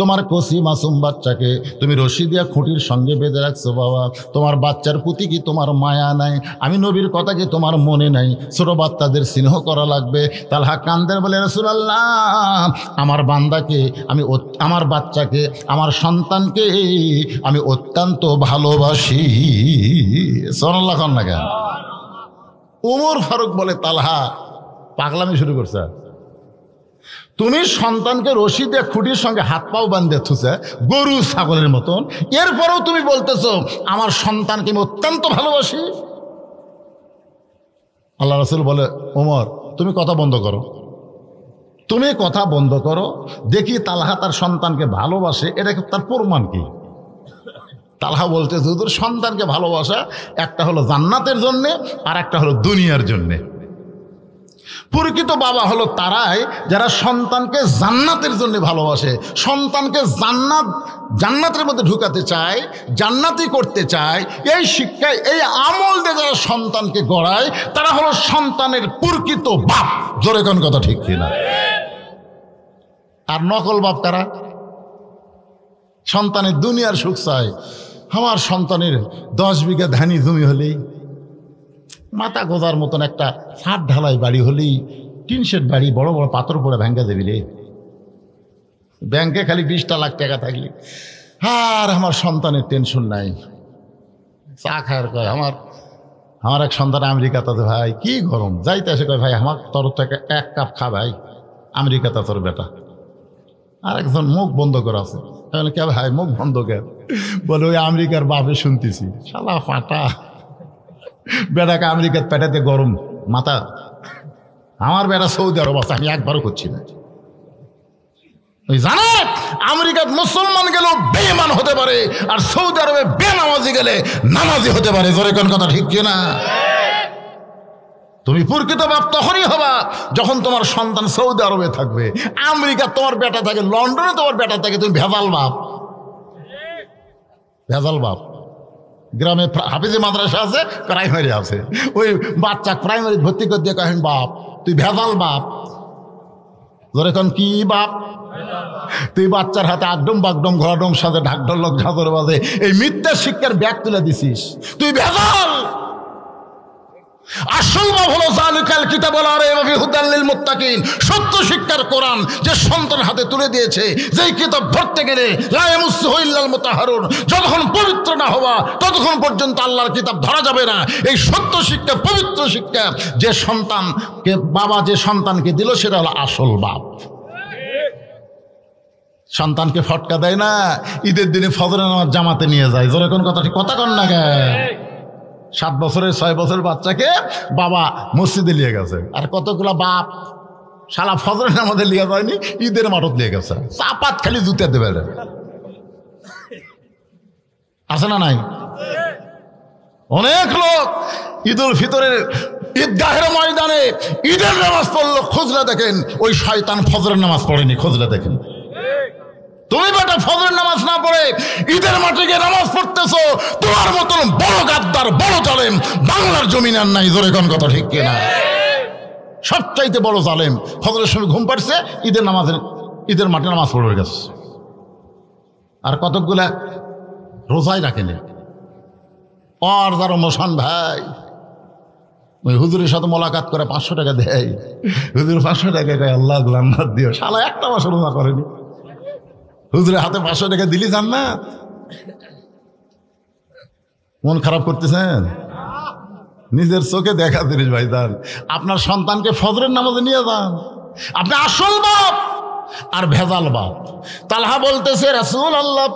তোমার কসি মাসুম বাচ্চাকে তুমি রশি দিয়া খুঁটির সঙ্গে বেঁধে রাখছো বাবা, তোমার বাচ্চার প্রতি কি তোমার মায়া নাই? আমি নবীর কথা কি তোমার মনে নাই? ছোট বাচ্চাদের স্নেহ করা লাগবে। তালহা কান্দের বলে রাসূলুল্লাহ, আমার বান্দাকে আমি, আমার বাচ্চাকে, আমার সন্তানকে আমি অত্যন্ত ভালোবাসি। সুবহানাল্লাহ না কেন? ওমর ফারুক বলে তালহা পাগলামি শুরু করছে। তুমি সন্তানকে রশি দিয়ে খুঁটির সঙ্গে হাত পাও বান্ধে থুছে গরু ছাগলের মতন, এরপরেও তুমি বলতেছো আমার সন্তানকে আমি অত্যন্ত ভালোবাসি। আল্লাহ রাসূল বলে ওমর তুমি কথা বন্ধ করো, তুমি কথা বন্ধ করো, দেখি তালহা তার সন্তানকে ভালোবাসে, এটা তার প্রমাণ কি? তালহা বলতে হুজুর সন্তানকে ভালোবাসা একটা হলো জান্নাতের জন্যে, আর একটা হলো দুনিয়ার জন্যে। প্রকৃত বাবা হলো তারাই যারা সন্তানকে জান্নাতের জন্য ভালোবাসে, সন্তানকে জান্নাতের মধ্যে ঢুকাতে চায়, জান্নাতি করতে চায়। এই শিক্ষায়, এই আমল দিয়ে যারা সন্তানকে গড়ায়, তারা হলো সন্তানের প্রকৃত বাপ। জোরে কোন কথা ঠিক কিনা? আর নকল বাপ কারা? সন্তানের দুনিয়ার সুখ চায়। আমার সন্তানের 10 বিঘা ধানি জমি হলেই, মাথা গোজার মতন একটা ছাদ ঢালাই বাড়ি হলেই, টিন শেড বাড়ি, বড় বড় পাথর পরে ভেঙ্গা দেবি রে, ব্যাংকে খালি 20টা লাখ টাকা থাকলে, আর আমার সন্তানের টেনশন নাই। চা খায়ের কয় আমার এক সন্তান আমেরিকাতে, ভাই কি গরম, যাইতে আসে কয় ভাই আমার তরফ থেকে 1 কাপ খা ভাই, আমেরিকাতে তোর বেটা। আর একজন মুখ বন্ধ করে আছে, তাহলে কে ভাই মুখ বন্ধ কেন? বলে ওই আমেরিকার বাপে শুনতেছি, শালা ফাটা বেটাকে আমেরিকার পেটাতে গরম মাথা, আমার বেটা সৌদি আরব আছে, আমি একবারও করছি না। ওই জানে আমেরিকার মুসলমান গেলেও বেঈমান হতে পারে, আর সৌদি আরবে বেনামাজি গেলে নামাজি হতে পারে। জোরে কোন কথা ঠিক কিনা? তুমি প্রকৃত বাপ তখনই হবা যখন তোমার সন্তান সৌদি আরবে থাকবে, আমেরিকা তোমার বেটা থাকে, লন্ডনে তোমার বেটা থাকে, তুমি ভেজাল বাপ। ভেজাল বাপ গ্রামে হাফিজে মাদ্রাসা আছে, প্রাইমারি আছে। ওই বাচ্চা প্রাইমারি ভর্তি করে দিয়ে কহেন বাপ তুই ভেজাল বাপ। এখন কি বাপ? তুই বাচ্চার হাতে আগডম বাগডম ঘোরাডম সাথে ঢাকঢোলক ঝাঁদর বাজে এই মিথ্যা শিক্ষার ব্যাগ তুলে দিছিস, তুই ভেজাল। আসল বাপ হলো যালিকাল কিতাবুল লা রাইবা ফীহি হুদাল লিল মুত্তাকিন, সত্য শিক্ষার কোরআন যে সন্তান হাতে তুলে দিয়েছে, যেই কিতাব ধরতে গেলে লা ইয়ামুসসুহু ইল্লাল মুতাহহারুন, যতক্ষণ পবিত্র না হওয়া ততক্ষণ পর্যন্ত আল্লাহর কিতাব ধরা যাবে না। এই সত্য শিক্ষা, পবিত্র শিক্ষা যে সন্তানকে বাবা যে সন্তানকে দিল সেটা হলো আসল বাপ। সন্তানকে ফটকা দেয় না, ঈদের দিনে ফজরের নামাজ জামাতে নিয়ে যায়। জোরে কোন কথা, ঠিক কথা কন না গে? 7 বছরের 6 বছরের বাচ্চাকে বাবা মসজিদে নিয়ে গেছে, আর কতগুলা বাপ শালা ফজরের নামাজে নিয়ে যায়নি, ঈদের মাঠত নিয়ে গেছে। চাপাত খালি জুতে দেবে, আছে না নাই? অনেক লোক ঈদুল ফিতরের ঈদগাহের ময়দানে ঈদের নামাজ পড়লো, খুঁজলে দেখেন ওই শয়তান ফজরের নামাজ পড়েনি, খুঁজলে দেখেন। তুমি বেটা ফজরের নামাজ না পড়ে ঈদের মাঠে গিয়ে নামাজ পড়তেছো, তোমার মতন বড় গাদ্দার, বড় জালেম বাংলার জমিন আর নাই। জোরে কোন কথা, ঠিক কিনা? সবচাইতে বড় জালেম ফজরের সময় ঘুম পাড়ছে, ঈদের মাঠে নামাজ পড়ে গেছে। আর কতকগুলা রোজাই রাখেনি। আর যারা মোশান ভাই ওই হুজুরের সাথে মোলাকাত করে 500 টাকা দেয়, হুজুর 500 টাকা কয় আল্লাহ জান্নাত দিও, শালা একটা মাস রোজা করেনি, হুজুরের হাতে 500 টাকা দিলি জান্নাত। মন খারাপ করতেছেন? নিজের চোখে দেখা জিনিস ভাই যান। আপনার সন্তানকে ফজরের নামাজে নিয়ে যান, আপনি আসল বাপ আর ভেজাল বাপ। তালহা বলতেছে রাসূলুল্লাহ,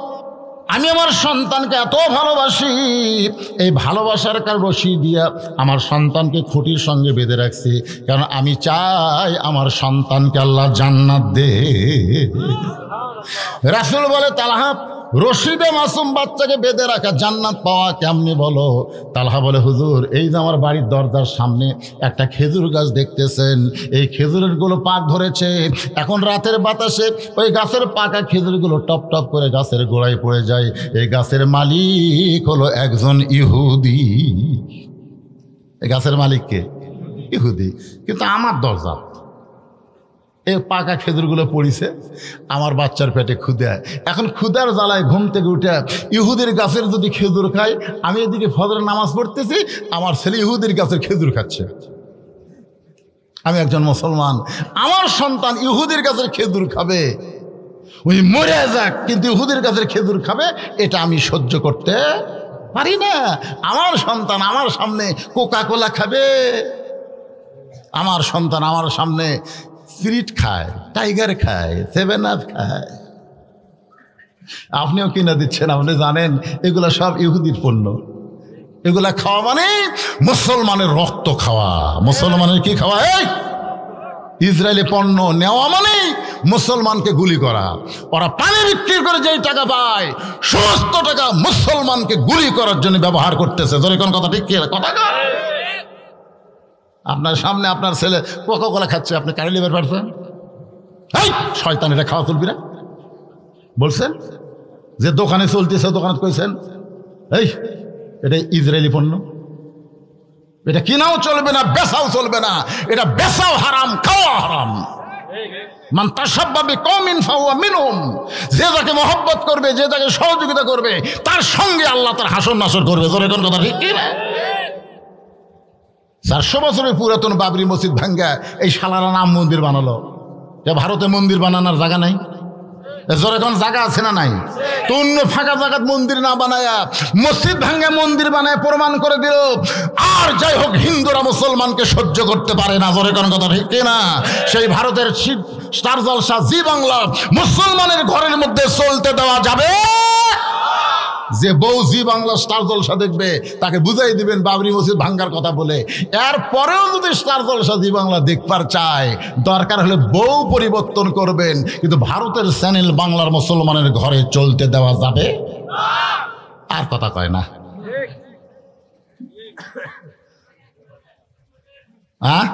আমি আমার সন্তানকে এত ভালোবাসি, এই ভালোবাসার রশি দিয়া আমার সন্তানকে খুঁটির সঙ্গে বেঁধে রাখছি, কারণ আমি চাই আমার সন্তানকে আল্লাহ জান্নাত দে। রাসূল বলে তালহা, রশিদে মাসুম বাচ্চাকে বেঁধে রাখা জান্নাত পাওয়া কেমনি বলো? তালহা বলে হুজুর, এই যে আমার বাড়ির দরজার সামনে একটা খেজুর গাছ দেখতেছেন, এই খেজুরের গুলো পাক ধরেছে, এখন রাতের বাতাসে ওই গাছের পাকা খেজুরগুলো টপ টপ করে গাছের গোড়ায় পড়ে যায়। এই গাছের মালিক হলো একজন ইহুদি। এই গাছের মালিককে ইহুদি, কিন্তু আমার দরজা এই পাকা খেজুরগুলো পড়িছে, আমার বাচ্চার পেটে ক্ষুধা। এখন ক্ষুধার জ্বালায় ঘুম থেকে উঠে ইহুদির গাছের যদি খেজুর খাই, আমি এদিকে ফজরের নামাজ পড়তেছি, আমার ছেলে ইহুদির গাছের খেজুর খাচ্ছে। আমি একজন মুসলমান, আমার সন্তান ইহুদির গাছের খেজুর খাবে, ওই মরে যাক, কিন্তু ইহুদির গাছের খেজুর খাবে, এটা আমি সহ্য করতে পারি না। আমার সন্তান আমার সামনে কোকা কোলা খাবে, আমার সন্তান আমার সামনে স্পিরিট খায়, টাইগার খায়, 7 আপ খায়। আপনিও কিনে দিচ্ছেন, আপনি জানেন এগুলা সব ইহুদির পণ্য। এগুলা খাওয়া মানে মুসলমানের রক্ত খাওয়া। মুসলমানের কি খাওয়া? এই ইসরায়েলি পণ্য নেওয়া মানে মুসলমানকে গুলি করা। ওরা পানি বিক্রি করে যেই টাকা পায়, সমস্ত টাকা মুসলমানকে গুলি করার জন্য ব্যবহার করতেছে। ধরে কোন কথা, ঠিক কি কথা? আপনার সামনে আপনার ছেলে কোকা কোলা খাচ্ছে, আপনি কারে লিভার পারছেন? এই শয়তান, এটা খাওয়া চলবি না বলছেন? যে দোকানে চলতেছে, দোকানে কইছেন এই এটা ইসরায়েলি পণ্য, এটা কিনাও চলবে না, বেচাও চলবে না, এটা বেচাও হারাম, খাওয়া হারাম। মান তাশাব্বা বিকওমিন ফাহুয়া মিনহুম, যে যাকে মহব্বত করবে, যে যাকে সহযোগিতা করবে, তার সঙ্গে আল্লাহ তার হাসর নাসর করবে। জোরে কোন কথা, ঠিক কি না? 400 বছরের পুরাতন বাবরি মসজিদ ভাঙ্গা এই শালারা নাম মন্দির বানালো। ভারতে মন্দির বানানোর জায়গা নাই? যখন জায়গা আছে না নাই? তো অন্য ফাঁকা জায়গাত মন্দির না বানায়া মসজিদ ভাঙ্গা মন্দির বানায় প্রমাণ করে দিল। আর যাই হোক, হিন্দুরা মুসলমানকে সহ্য করতে পারে না। জোরে কোন কথা, ঠিক না? সেই ভারতের স্টার জলসা জি বাংলা মুসলমানের ঘরের মধ্যে চলতে দেওয়া যাবে? যে বউ জি বাংলা স্টার জলসা দেখবে, তাকে বুঝাই দিবেন বাবরি মসজিদ ভাঙ্গার কথা বলে। এরপরেও যদি স্টার জলসা জি বাংলা দেখবার চায়, দরকার হলে বউ পরিবর্তন করবেন, কিন্তু ভারতের চ্যানেল বাংলার মুসলমানের ঘরে চলতে দেওয়া যাবে? আর কথা কয় না। হ্যাঁ,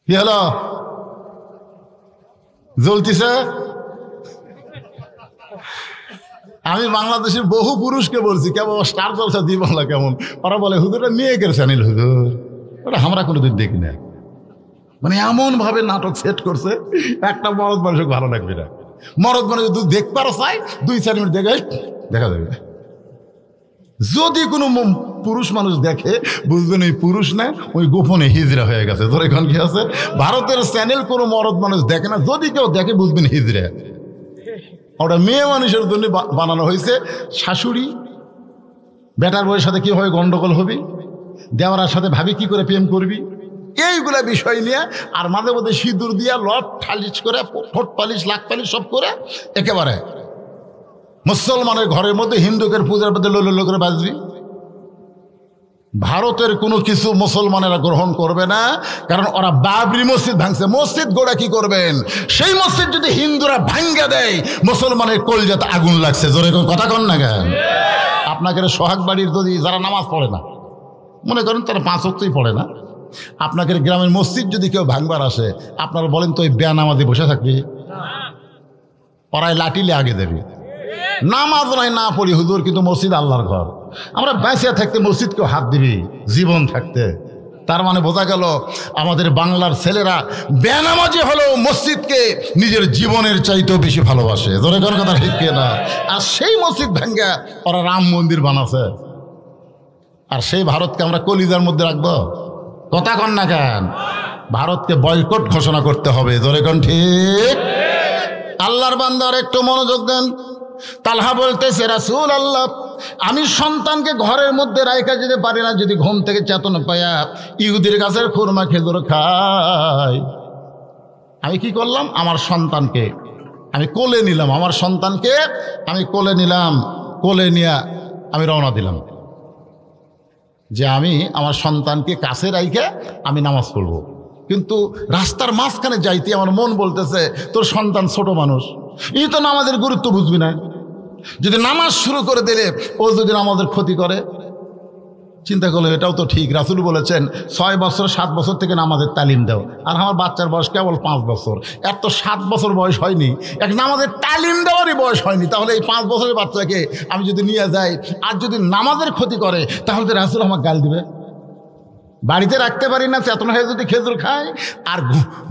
কি হলো? জ্বলতিছে? আমি বাংলাদেশের বহু পুরুষকে বলছি কেমন স্টার জলসা দি বাংলা কেমন, ওরা বলে হুজুরটা মেয়েকের চ্যানেল হুজুর, ওটা আমরা কোনোদিন দেখি না। মানে এমন ভাবে নাটক সেট করছে, একটা মরদ মানুষকে ভালো লাগবে না। মরদ মানুষ যদি দেখবার চাই 2-4 মিনিট দেখে দেখা যাবে। যদি কোনো পুরুষ মানুষ দেখে বুঝবেন ওই পুরুষ না, ওই গোপনে হিজড়া হয়ে গেছে। ধর এখন কি আছে, ভারতের চ্যানেল কোনো মরদ মানুষ দেখে না, যদি কেউ দেখে বুঝবেন হিজড়া। ওটা মেয়ে মানুষের জন্য বানানো হয়েছে। শাশুড়ি বেটার বউয়ের সাথে কীভাবে গন্ডগোল হবি, দেওয়ার সাথে ভাবি কি করে প্রেম করবি, এইগুলা বিষয় নিয়ে। আর মাঝে মধ্যে সিঁদুর দিয়া লট ঠালিশ করে ঠোঁট পালিশ লাক পালিশ সব করে একেবারে মুসলমানের ঘরের মধ্যে হিন্দুকের পূজার মধ্যে লো করে বাজবি। ভারতের কোনো কিছু মুসলমানেরা গ্রহণ করবে না, কারণ ওরা বাবরি মসজিদ ভাঙছে। মসজিদ গোড়া কি করবেন, সেই মসজিদ যদি হিন্দুরা ভাঙ্গা দেয় মুসলমানের কলজাতে আগুন লাগছে। জোরে কথা কন না কেন? আপনাকে সোহাগ বাড়ির যদি যারা নামাজ পড়ে না, মনে করেন তারা 5 ওয়াক্তই পড়ে না, আপনাকে গ্রামের মসজিদ যদি কেউ ভাঙবার আসে, আপনারা বলেন তো ওই বেনামাজি বসে থাকবি? ওরাই লাঠিলে আগে দেবে। নামাজ নাই না পড়ি হুজুর, কিন্তু মসজিদ আল্লাহর ঘর, আমরা বেঁচে থাকতে মসজিদকেও হাত দিবি জীবন থাকতে। তার মানে বোঝা গেল আমাদের বাংলার ছেলেরা বেনামাজি হলেও মসজিদকে নিজের জীবনের চাইতেও বেশি ভালোবাসে। ধরে কোন কথা ঠিক না? আর সেই মসজিদ ভাঙ্গা ওরা রাম মন্দির বানাছে। আর সেই ভারতকে আমরা কলিজার মধ্যে রাখবো? কথা কন না কেন? ভারতকে বয়কট ঘোষণা করতে হবে। ধরে কোন ঠিক? আল্লাহর বান্দার একটু মনোযোগ দেন। তালহা বলতেছে, রাসূল আল্লাহ, আমি সন্তানকে ঘরের মধ্যে রাইখা যেতে পারি না, যদি ঘুম থেকে চেতন পায়া ইহুদির গাছের খুরমা খেজুর খাই। আমি কি করলাম, আমার সন্তানকে আমি কোলে নিলাম, আমার সন্তানকে আমি কোলে নিলাম, কোলে নিয়ে আমি রওনা দিলাম যে আমি আমার সন্তানকে কাছে রাইখে আমি নামাজ পড়ব। কিন্তু রাস্তার মাঝখানে যাইতে আমার মন বলতেছে, তোর সন্তান ছোট মানুষ, এই তো নামাজের গুরুত্ব বুঝবি না, যদি নামাজ শুরু করে দিলে ও যদি নামাজের ক্ষতি করে। চিন্তা করলো এটাও তো ঠিক, রাসূল বলেছেন 6 বছর 7 বছর থেকে নামাজের তালিম দাও, আর আমার বাচ্চার বয়স কেবল 5 বছর। এর তো 7 বছর বয়স হয়নি, এক নামাজের তালিম দেওয়ারই বয়স হয়নি। তাহলে এই 5 বছরের বাচ্চাকে আমি যদি নিয়ে যাই আর যদি নামাজের ক্ষতি করে, তাহলে তো রাসূল আমাকে গাল দিবে। বাড়িতে রাখতে পারি না, চেতন হয়ে যদি খেজুর খায়, আর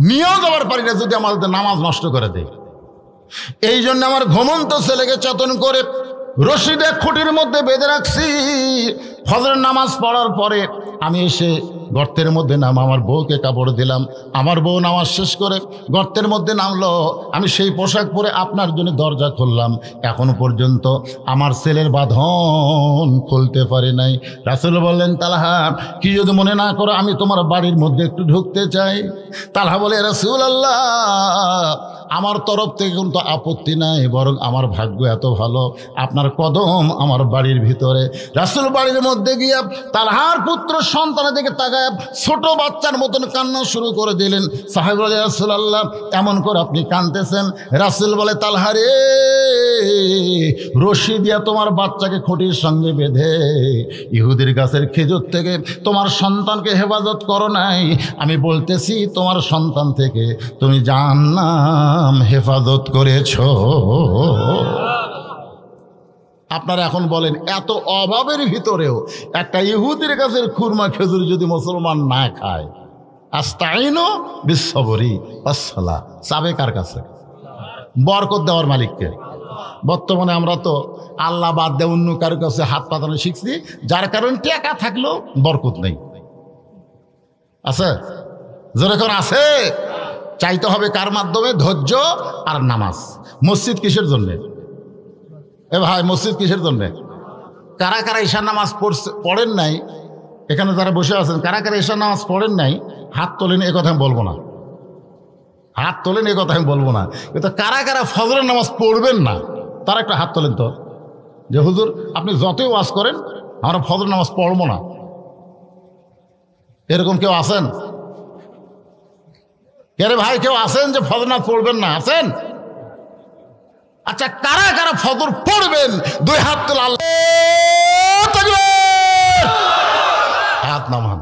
নিয়েও যাওয়ার পারি না যদি আমাদের নামাজ নষ্ট করে দেয়। এই জন্য আমার ঘুমন্ত ছেলেকে চেতন করে রশিদে খুঁটির মধ্যে বেঁধে রাখছি। ফজরের নামাজ পড়ার পরে আমি এসে গর্তের মধ্যে নাম আমার বউকে কাপড় দিলাম। আমার বউ নামাজ শেষ করে গর্তের মধ্যে নামলো, আমি সেই পোশাক পরে আপনার জন্য দরজা খুললাম। এখনো পর্যন্ত আমার ছেলের বাঁধন খুলতে পারি নাই। রাসূল বললেন, তালহা, কি যদি মনে না করো আমি তোমার বাড়ির মধ্যে একটু ঢুকতে চাই। তালহা বলে, রাসূল আল্লাহ, আমার তরফ থেকে কিন্তু আপত্তি নাই, বরং আমার ভাগ্য এত ভালো আপনার কদম আমার বাড়ির ভিতরে। রাসূল বাড়ির মধ্যে গিয়া তালহার পুত্র সন্তানের দিকে তাকায় ছোট বাচ্চার মতন কান্না শুরু করে দিলেন। সাহাবী বলে, রাসূলুল্লাহ, এমন করে আপনি কাঁদতেছেন? রাসূল বলে, তালহা রে, রশি দিয়া তোমার বাচ্চাকে খুঁটির সঙ্গে বেঁধে ইহুদির গাছের খেজুর থেকে তোমার সন্তানকে হেফাজত করো নাই। আমি বলতেছি তোমার সন্তান থেকে তুমি জাহান্নাম হেফাজত করেছো। আপনারা এখন বলেন, এত অভাবের ভিতরেও একটা ইহুদির গাছের খুরমা খেজুর যদি মুসলমান না খায়, আস্তাইনু বিসসবরি ওয়াসসালাহ, চাবে কার কাছে? বরকত দেওয়ার মালিককে। বর্তমানে আমরা তো আল্লাহ বাদ দিয়ে অন্য কারোর কাছে হাত পাতানো শিখছি, যার কারণে টাকা থাকলেও বরকত নেই। আছে? যেরকম আছে, চাইতে হবে কার মাধ্যমে? ধৈর্য আর নামাজ। মসজিদ কিসের জন্যে? এ ভাই, মসজিদ কিসের জন্যে? কারা কারা ঈশার নামাজ পড়েন নাই? এখানে যারা বসে আছেন, কারা কারা ঈশার নামাজ পড়েন নাই হাত তোলেন। এ কথা আমি বলবো না, হাত তোলেন, এ কথা আমি বলবো না। কিন্তু কারা কারা ফজরের নামাজ পড়বেন না তারা একটা হাত তোলেন তো, যে হুজুর আপনি যতই ওয়াজ করেন আমরা ফজর নামাজ পড়বো না। এরকম কেউ আছেন? কে রে ভাই, কেউ আছেন যে ফজর নামাজ পড়বেন না? আছেন? আচ্ছা, কারা কারা ফজর পড়বেন? 2 হাত তোলা, হাত নামান।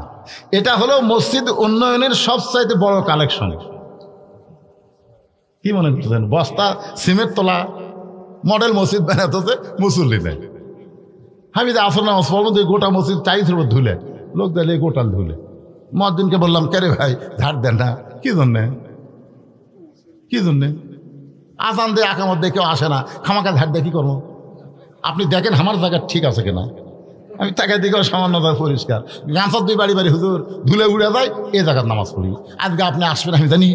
এটা হলো মসজিদ উন্নয়নের সবচাইতে বড় কালেকশন। কি মনে করছেন? বস্তা সিমেন্ট তোলা মডেল মসজিদ বানাতেছে, মুসল্লি নেই। আমি যে আসর নামাজ পড়বো, গোটা মসজিদ চাইছিল ধুলে, লোক দিলে গোটাল ধুলে। মুয়াজ্জিনকে বললাম, কে রে ভাই ঝাড় দেন না, কি জন্যে কি জন্যে? আজান দিয়ে আকামত দিয়ে কেউ আসে না, খামাকা ঝাড় দিয়ে কি করবো? আপনি দেখেন আমার জায়গা ঠিক আছে কিনা। আমি তাকে দিকেও সামান্য পরিষ্কার, গামছা দুই বাড়ি বাড়ি হুজুর ধুলে উড়ে যায়, এ জায়গার নামাজ পড়ি। আজকে আপনি আসবেন আমি জানি।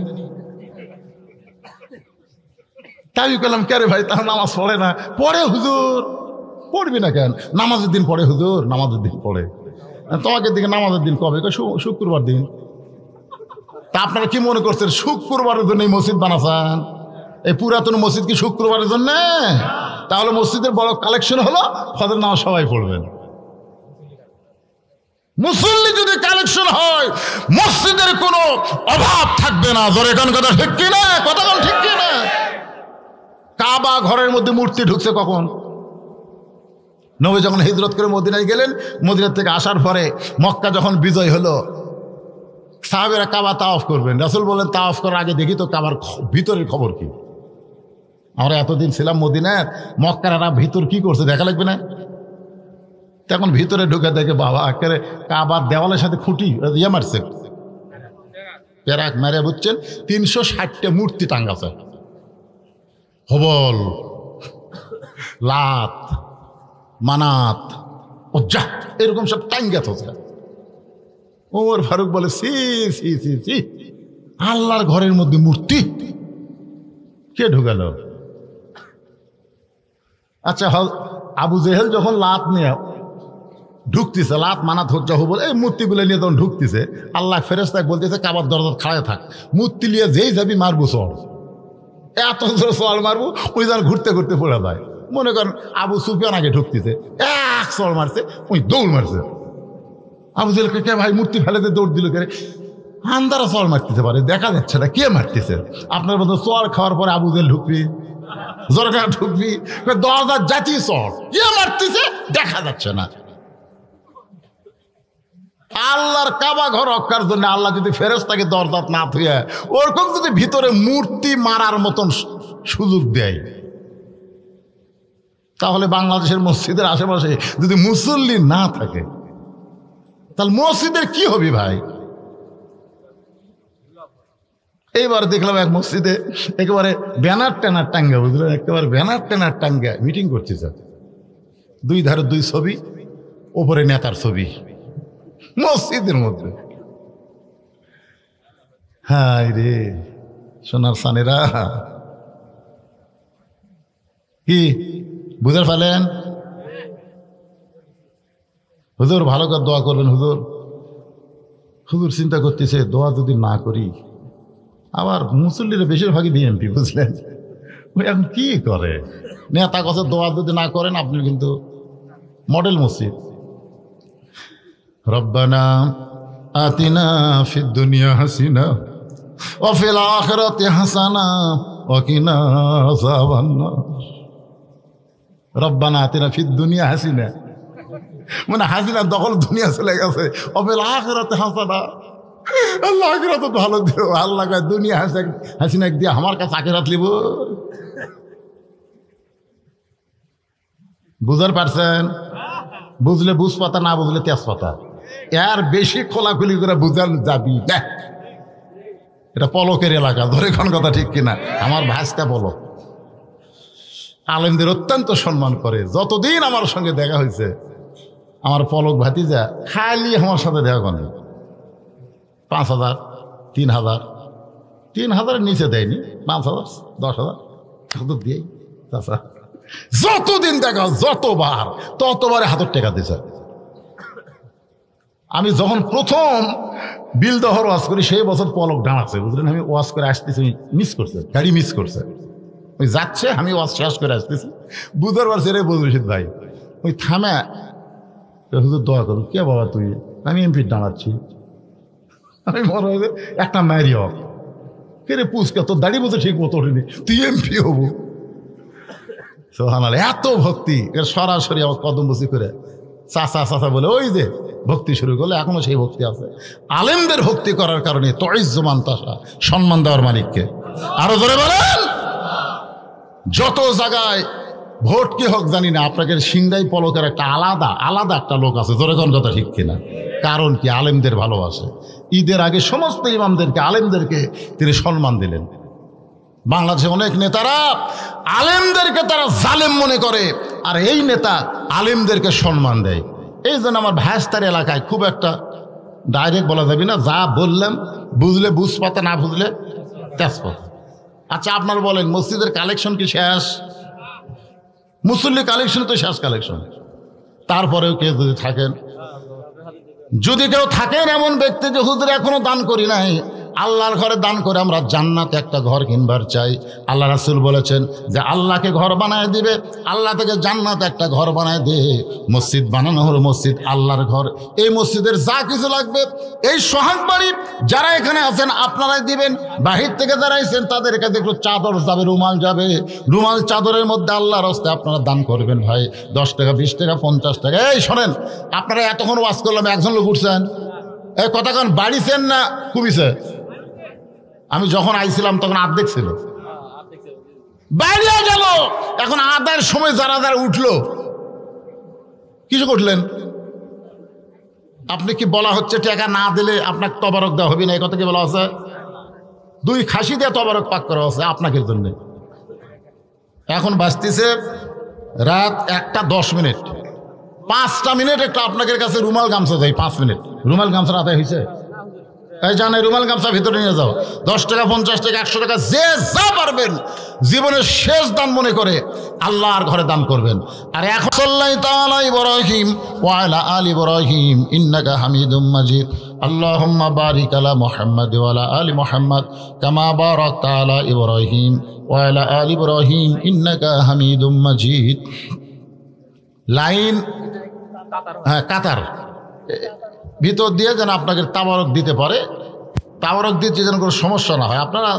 তাই করলাম, কে রে ভাই তার নামাজ পড়ে না? পড়ে হুজুর। পড়বি না কেন? নামাজের দিন পড়ে হুজুর, নামাজের দিন পড়ে। তোমাকে দিকে নামাজের দিন কবে? শুক্রবার দিন। তা আপনারা কি মনে করছেন শুক্রবারের জন্য এই মসজিদ বানাচ্ছেন? এই পুরাতন মসজিদ কি শুক্রবারের জন্য? তাহলে মসজিদের বড় কালেকশন হলো, ফজর নামাজ সবাই পড়বেন। মুসল্লি যদি কালেকশন হয়, মসজিদের কোনো অভাব থাকবে না। জোরে কোন কথা ঠিক কিনা? কথা কোন ঠিক কিনা? কাবা ঘরের মধ্যে মূর্তি ঢুকছে কখন? নবী যখন হিজরত করে মদিনায় গেলেন, মদিনা থেকে আসার পরে মক্কা যখন বিজয় হলো, সাহাবেরা কাবা তাওয়াফ করবেন। রাসূল বলেন, তাওয়াফ করার আগে দেখি তো কাবার ভিতরের খবর কি। আমরা এতদিন ছিলাম মদিনায়, মক্কার ভিতর কি করছে দেখা লাগবে না? তখন ভিতরে ঢুকে দেখে বাবা একেবারে কাবার দেওয়ালের সাথে খুঁটি ইয়ে মারছে, প্যারাক মেরে, বুঝছেন, 360টা মূর্তি টাঙ্গাছে। হবল, লাত, মানাত, উজ্জা, এরকম সব টাঙ্গা থাকে। ওমর ফারুক বলে, সি সি সি সি, আল্লাহর ঘরের মধ্যে মূর্তি কে ঢুকালো? আচ্ছা, আবু জেহেল যখন লাত নিয়ে ঢুকতেছে, লাত মানাত হজ্জা হবল এই মূর্তিগুলো নিয়ে যখন ঢুকতেছে, আল্লাহ ফেরেশতাকে বলতেছে কাবার দরজা খাড়ায় থাক, মূর্তি নিয়ে যেই যাবি মারবো চল। এত জোরে চল মারবো, ওই যেন ঘুরতে ঘুরতে পড়ে যায়। মনে করেন আবু সুফিয়ান আগে ঢুকতেছে, এক চল মারছে, ওই দৌড় মারছে। আবু জেহেলকে, কে ভাই মূর্তি ফেলেতে দৌড় দিল কে? আন্দারা চল মারতেছে পারে, দেখা যাচ্ছে না কে মারতেছে। আপনার মতো চল খাওয়ার পরে আবু জেহেল ঢুকবি, জোরকা ঢুকবি, দরজা জাতি চল, কে মারতেছে দেখা যাচ্ছে না। আল্লাহর কাবা ঘর রক্ষার জন্য আল্লাহ যদি ফেরেশতাকে দরজা না থুয়ে ওরকম যদি ভিতরে মূর্তি মারার মতন সুযোগ দেয়, তাহলে বাংলাদেশের মসজিদের আশেপাশে যদি মুসল্লি না থাকে, তাহলে মসজিদের কি হবে ভাই? এইবার দেখলাম এক মসজিদে একেবারে ব্যানার ট্যানার টাঙ্গা, বুঝলেন, একেবারে ব্যানার ট্যানার টাঙ্গা মিটিং করতেছে। দুই ধারে দুই ছবি, ওপরে নেতার ছবি মসজিদের মধ্যে। হায় রে সোনার সানেরা, কি বুঝে ফেলেন? হুজুর ভালো করে দোয়া করবেন। হুজুর হুজুর চিন্তা করতেছে, দোয়া যদি না করি, আবার মুসল্লিরা বেশিরভাগই বিএনপি, বুঝলেন, ওই এখন কি করে? নেতা কথা দোয়া যদি না করেন আপনি কিন্তু মডেল মসজিদ। রব্বানা আতিনা ফিদ দুনিয়া হাসিনা ওয়া ফিল আখিরাতি হাসানা ওয়া কিনা আযাবান্নার। রব্বানা আতিনা ফিদ দুনিয়া হাসিনা, মানে হাসিনা দখল দুনিয়া চলে গেছে। ওয়া ফিল আখিরাতি হাসানা, আল্লাহ আখিরাত ভালো দিও। আল্লাহ কয় দুনিয়া হাসিনা দিয়ে আমার কাছে আখিরাত লিব। বুঝতে পারছেন? বুঝলে বুঝ পাতা, না বুঝলে তেজপাতা। এর বেশি খোলাখুলি করে বুঝান যাবি না। এটা পলকের এলাকা, ধরে কোন কথা ঠিক কিনা? আমার ভাইস্তা পলক আলেমদের অত্যন্ত সম্মান করে। যতদিন আমার সঙ্গে দেখা হয়েছে, আমার পলক ভাতিজা খালি আমার সাথে দেখা করে 5,000, 3,000, 3,000-এর নিচে দেয়নি, 5,000, 10,000 কত দিয়েই। চাচা যতদিন দেখা, যতবার ততবারে হাতের টেকা দিয়েছে। আমি যখন প্রথম বিলদহর ওয়াজ করি সেই বছর পলক ডানাচ্ছে, বুঝলেন। আমি ওয়াজ করে আসতেছি, মিস করছে, গাড়ি মিস করছে, ওই যাচ্ছে, আমি ওয়াজ শেষ করে আসতেছি, বুধবার বার ছেড়ে বুঝবেন ভাই ওই থামে, হুজুর দোয়া করুন। কে বাবা তুই? আমি এমপি ডানাচ্ছি। আমি মনে হয় একটা মারি হোক, কে রে পুষকে, তোর দাড়ি মতো ঠিক মতো ওঠেনি, তুই এমপি হবো। সোহানাল এত ভক্তি, এর সরাসরি আমার কদম বসি করে চাচা চাচা বলে ওই যে ভক্তি শুরু করলে এখনো সেই ভক্তি আছে। আলেমদের ভক্তি করার কারণে তইজ্জমান তাসা, সম্মান দেওয়ার মালিককে। আরো ধরে বলেন, যত জায়গায় ভোট কি হোক জানি না, আপনাকে সিংদাই পলকের একটা আলাদা একটা লোক আছে, জোরে কোন কথা ঠিক কিনা? কারণ কি? আলেমদের ভালোবাসে। ঈদের আগে সমস্ত ইমামদেরকে, আলেমদেরকে তিনি সম্মান দিলেন। বাংলাদেশে অনেক নেতারা আলেমদেরকে তারা জালেম মনে করে, আর এই নেতা আলেমদেরকে সম্মান দেয়। এই জন্য আমার ভাস্তার এলাকায় খুব একটা ডাইরেক্ট বলা যাবে না, যা বললাম বুঝলে বুঝপাতা, না বুঝলে তেজপাতা। আচ্ছা আপনার বলেন, মসজিদের কালেকশন কি শেষ? মুসল্লি কালেকশন তো শেষ কালেকশন। তারপরেও কেউ যদি কেউ থাকেন এমন ব্যক্তি যে হুজুর এখনো দান করি নাই, আল্লাহর ঘরে দান করে আমরা জান্নাতে একটা ঘর কিনবার চাই। আল্লাহ রাসূল বলেছেন যে আল্লাহকে ঘর বানায় দিবে, আল্লাহ থেকে জান্নাতে একটা ঘর বানায় দিয়ে মসজিদ বানানো হলো মসজিদ আল্লাহর ঘর। এই মসজিদের যা কিছু লাগবে এই সোহাগ বাড়ির যারা এখানে আছেন আপনারাই দিবেন। বাহির থেকে যারা আইছেন তাদের কাছে একটু চাদর যাবে, রুমাল যাবে, রুমাল চাদরের মধ্যে আল্লাহর রাস্তায় আপনারা দান করবেন। ভাই 10 টাকা, 20 টাকা, 50 টাকা। এই শোনেন, আপনারা এতক্ষণ ওয়াজ করলাম, একজন লোক উঠছেন, এই কথা কারণ বাড়িছেন না কমিছে? আমি যখন আইছিলাম তখন আর্ধেক ছিল, বাইরে গেল। এখন আদায়ের সময় যারা যারা উঠলো, কিছু করলেন আপনি? কি বলা হচ্ছে টাকা না দিলে আপনাকে তবারক দেওয়া হবে না, এই কথা কি বলা আছে? 2 খাসি দিয়ে তবারক পাক করা আছে আপনাকে জন্য। এখন বাঁচতেছে রাত 1:10, 5টা মিনিট একটা আপনাদের কাছে রুমাল গামছা দেয়, 5 মিনিট রুমাল গামছা আদায় হয়েছে? এই জানে রুমাল গামছা ভিতরে নিয়ে যাও, 10 টাকা, 50 টাকা, 100 টাকা, যে যা পারবেন জীবনের শেষ দান মনে করে আল্লাহর ঘরে দান করবেন। আর এখন সাল্লাল্লাহু তাআলা ইব্রাহিম ওয়া আলা আলি ইব্রাহিম ইন্নাকা হামিদুম মাজিদ। আল্লাহুম্মা বারিক আলা মুহাম্মাদ ওয়া আলা আলি মুহাম্মাদ কামা বারাকতা আলা ইব্রাহিম ওয়া আলা আলি ইব্রাহিম ইন্নাকা হামিদুম মাজিদ। লাইন, হ্যাঁ, কাতার ভিতর দিয়ে যেন আপনাকে তাবারক দিতে পারে, তাবারক দিতে যেন কোনো সমস্যা না হয়। আপনারা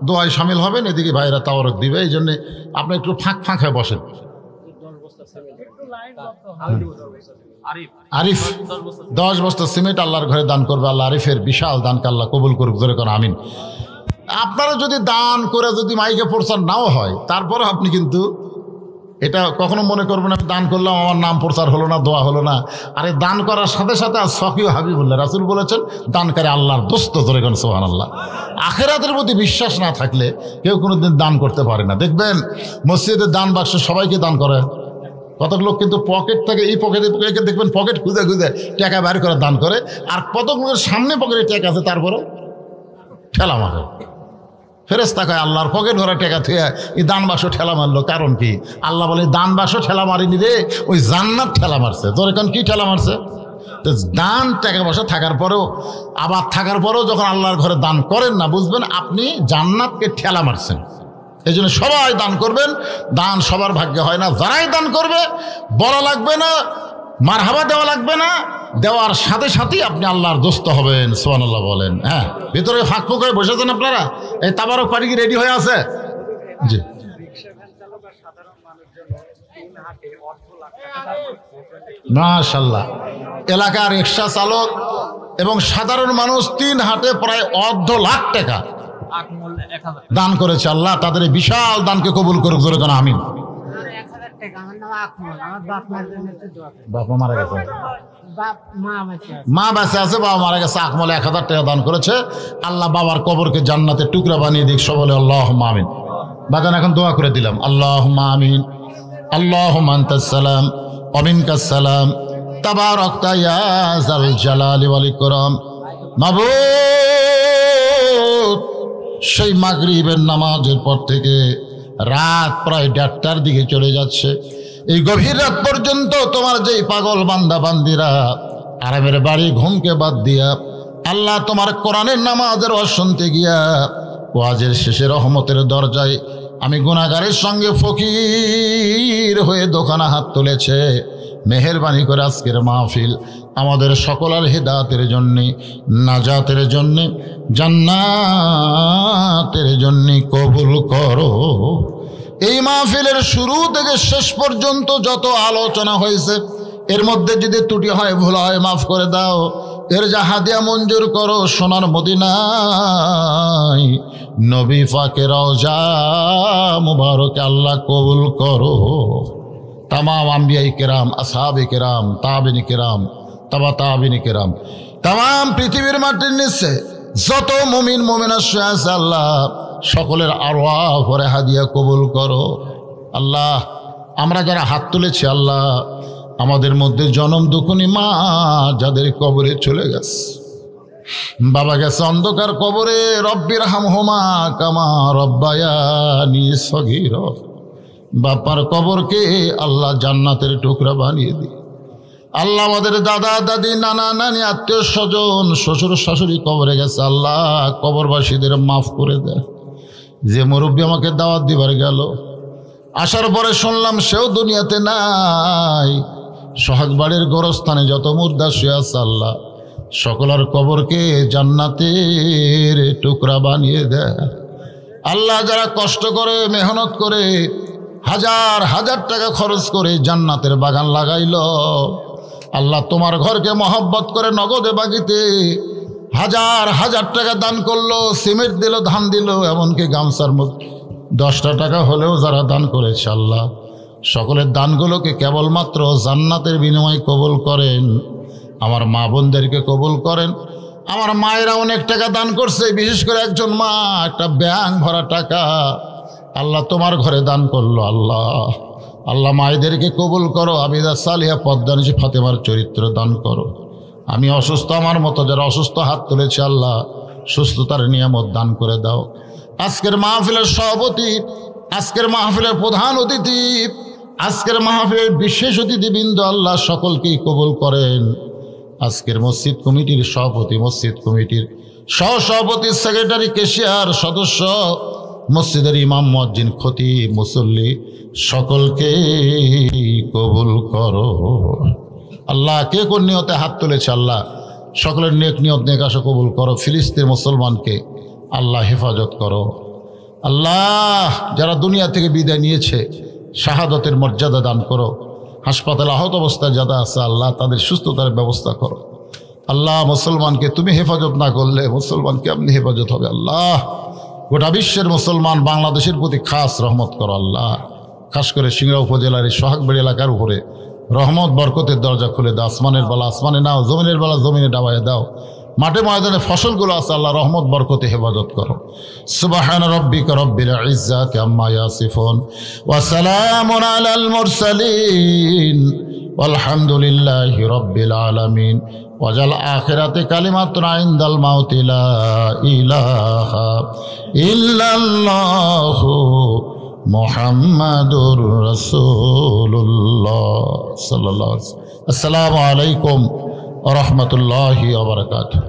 দোয়ায় সামিল হবেন, এদিকে ভাইরা তাবারক দিবে, এই জন্যে আপনি একটু ফাঁক হয়ে বসেন। আরিফ 10 বস্তা সিমেন্ট আল্লাহর ঘরে দান করবে। আল্লাহ আরিফের বিশাল দানকে আল্লাহ কবুল করুক, জোরে করে আমিন। আপনারা যদি দান করে যদি মাইকে প্রচার নাও হয়, তারপরে আপনি কিন্তু এটা কখনো মনে করবেন আমি দান করলাম আমার নাম প্রচার হলো না, দোয়া হলো না। আরে দান করার সাথে সাথে সকিও হাবিবুল্লাহ রাসূল বলেছেন দানকারী আল্লাহর দোস্ত, জোরে কোন সুবহানাল্লাহ। আখিরাতের প্রতি বিশ্বাস না থাকলে কেউ কোনোদিন দান করতে পারে না। দেখবেন মসজিদের দান বাক্স সবাইকে দান করে, কতক লোক কিন্তু পকেট থেকে এই পকেটে দেখবেন পকেট খুঁজে খুঁজে টাকা বের করে দান করে, আর কতক লোকের সামনে পকেটে টাকা আছে তারপরে ঠেলা মারে। ফেরেশতা কয় আল্লাহর পকেট ভরা টাকা থুয়ে এই দান বাক্স ঠেলা মারলো, কারণ কি? আল্লাহ বলে দান বাক্স ঠেলা মারিনি রে, ওই জান্নাত ঠেলা মারছে। তোর এখন কি ঠেলা মারছে? তো দান টাকা পয়সা থাকার পরেও, আবার থাকার পরেও যখন আল্লাহর ঘরে দান করেন না, বুঝবেন আপনি জান্নাতকে ঠেলা মারছেন। এই জন্য সবাই দান করবেন। দান সবার ভাগ্যে হয় না। যারাই দান করবে বলা লাগবে না, মারহাবা দেওয়া লাগবে না, দেওয়ার সাথে সাথেই আপনি আল্লাহর দোস্ত হবেন। সুবহানাল্লাহ বলেন। হ্যাঁ, ভিতরে ফাঁক ফুক হয়ে বসেছেন আপনারা? এই তাবারক পানি কি রেডি হয়ে আছে? জি, মাশাআল্লাহ। এলাকার রিক্সা চালক এবং সাধারণ মানুষ 3 হাটে প্রায় 1.5 লাখ টাকা দান করেছে। আল্লাহ তাদের এই বিশাল দানকে কবুল করুক, জোরে কোন আমিন। বাবা মারা গেছে, মা বেঁচে আছে, বাবা মারা গেছে। আকমল 1000 টাকা দান করেছে। আল্লাহ বাবার কবরকে জান্নাতের টুকরা বানিয়ে দিক, সবলে আল্লাহুম্মা আমিন। বাজান এখন দোয়া করে দিলাম, আল্লাহুম্মা আমিন। আল্লাহুম্মা আনতাস সালাম ওয়া মিনকাস সালাম তাবারাকতা ইয়া যাল জালালি ওয়াল ইকরাম। মাবুদ, সেই মাগরিবের নামাজের পর থেকে রাত প্রায় 1:30টার দিকে চলে যাচ্ছে। এই গভীর রাত পর্যন্ত তোমার যেই পাগল বান্দা বান্দিরা আরামের বাড়ি ঘুমকে বাদ দিয়া আল্লাহ তোমার কোরআনের নামাজের ওয়াজ শুনতে গিয়া ওয়াজের শেষে রহমতের দরজায় আমি গুনাহগারের সঙ্গে ফকির হয়ে দোকানে হাত তুলেছে। মেহেরবানি করে আজকের মাহফিল আমাদের সকলের হিদায়াতের জন্যে, নাজাতের জন্যে, জান্নাতের জন্যে কবুল করো। এই মাহফিলের শুরু থেকে শেষ পর্যন্ত যত আলোচনা হয়েছে এর মধ্যে যদি ত্রুটি হয়, ভুল হয়, মাফ করে দাও। এর যা হাদিয়া মঞ্জুর করো সোনার মদিনায় নবী পাকের রওজা মুবারকে আল্লাহ কবুল করো। तमाम अम्बिया किराम असहाब किराम ताबिन किराम तबा ताबिन किराम तमाम पृथिवीर माटिर निचे যত মুমিন মুমিনা শুয়ে আছে আল্লাহ সকলের আরওয়াহ ভরে হাদিয়া কবুল করো। আল্লাহ আমরা যারা হাত তুলেছি আল্লাহ আমাদের মধ্যে জনম দুঃখনী মা যাদের কবরে চলে গেছে, বাবা গেছে অন্ধকার কবরে, রব্বির হামহুমা কামা রব্বায়ানি সগীরা, বাপার কবরকে আল্লাহ জান্নাতের টুকরা বানিয়ে দি। আল্লাহ আমাদের দাদা দাদি নানা নানি আত্মীয় স্বজন শ্বশুর শাশুড়ি কবরে গেছে আল্লাহ কবরবাসীদের মাফ করে দেয়। যে মুরব্বী আমাকে দাওয়াত দিবার গেল আসার পরে শুনলাম সেও দুনিয়াতে নাই, সোহাগ বাড়ির গোরস্থানে যত মুর্দা শুয়ে আছে আল্লাহ সকলের কবরকে জান্নাতের টুকরা বানিয়ে দেয়। আল্লাহ যারা কষ্ট করে মেহনত করে হাজার হাজার টাকা খরচ করে জান্নাতের বাগান লাগাইল, আল্লাহ তোমার ঘরকে মহব্বত করে নগদে বাগিতে হাজার হাজার টাকা দান করলো, সিমেন্ট দিল, ধান দিল, এমনকি গামছার মধ্যে 10টা টাকা হলেও যারা দান করেছে আল্লাহ সকলের দানগুলোকে কেবলমাত্র জান্নাতের বিনিময়ে কবুল করেন। আমার মা বোনদেরকে কবুল করেন। আমার মায়েরা অনেক টাকা দান করছে, বিশেষ করে একজন মা একটা ব্যাংক ভরা টাকা আল্লাহ তোমার ঘরে দান করলো। আল্লাহ আল্লাহ মায়েদেরকে কবুল করো। আবিদা সালিহা পদ্মানিসি ফাতেমার চরিত্র দান করো। আমি অসুস্থ, আমার মতো যারা অসুস্থ হাত তুলেছে আল্লাহ সুস্থতার নিয়ামত দান করে দাও। আজকের মাহফিলের সভাপতি, আজকের মাহফিলের প্রধান অতিথি, আজকের মাহফিলের বিশেষ অতিথিবৃন্দ আল্লাহ সকলকেই কবুল করেন। আজকের মসজিদ কমিটির সভাপতি, মসজিদ কমিটির সহসভাপতি, সেক্রেটারি, কেশিয়ার, সদস্য, মসজিদের ইমাম, মুয়াজ্জিন, খতিব, মুসল্লি সকলকে কবুল করো। আল্লাহ কে কোন নিয়তে হাত তুলেছে আল্লাহ সকলের নেক নিয়ত নেক আশা কবুল করো। ফিলিস্তিন মুসলমানকে আল্লাহ হেফাজত করো। আল্লাহ যারা দুনিয়া থেকে বিদায় নিয়েছে শাহাদতের মর্যাদা দান করো। হাসপাতালে আহত অবস্থায় যারা আছে আল্লাহ তাদের সুস্থতার ব্যবস্থা করো। আল্লাহ মুসলমানকে তুমি হেফাজত না করলে মুসলমান কেমনি হেফাজত হবে? আল্লাহ গোটা বিশ্বের মুসলমান বাংলাদেশের প্রতি খাস রহমত করো। আল্লাহ খাস করে সিংড়া উপজেলার এই সোহাগবাড়ি এলাকার উপরে রহমত বরকতের দরজা খুলে দাও। আসমানের বেলা আসমানে নাও, জমিনের বেলা জমিনে ডাবায় দাও। মাঠে ময়দানে ফসলগুলো আছে আল্লাহ রহমত বরকতে হেফাজত করো। সুবহান রাব্বিকা রব্বিল ইজ্জাতি আম্মা ইয়াসিফুন ওয়া সালামুন আলাল মুরসালিন ওয়ালহামদুলিল্লাহি রাব্বিল আলামিন। ওয়াজাল আখিরাতে কালিমাতুন ইনদাল মাউতি লা ইলাহা ইল্লাল্লাহু মুহাম্মাদুর রাসূলুল্লাহ সাল্লাল্লাহু আলাইহি ওয়াসাল্লাম। আসসালামু আলাইকুম ওয়া রাহমাতুল্লাহি ওয়া বারাকাতুহু।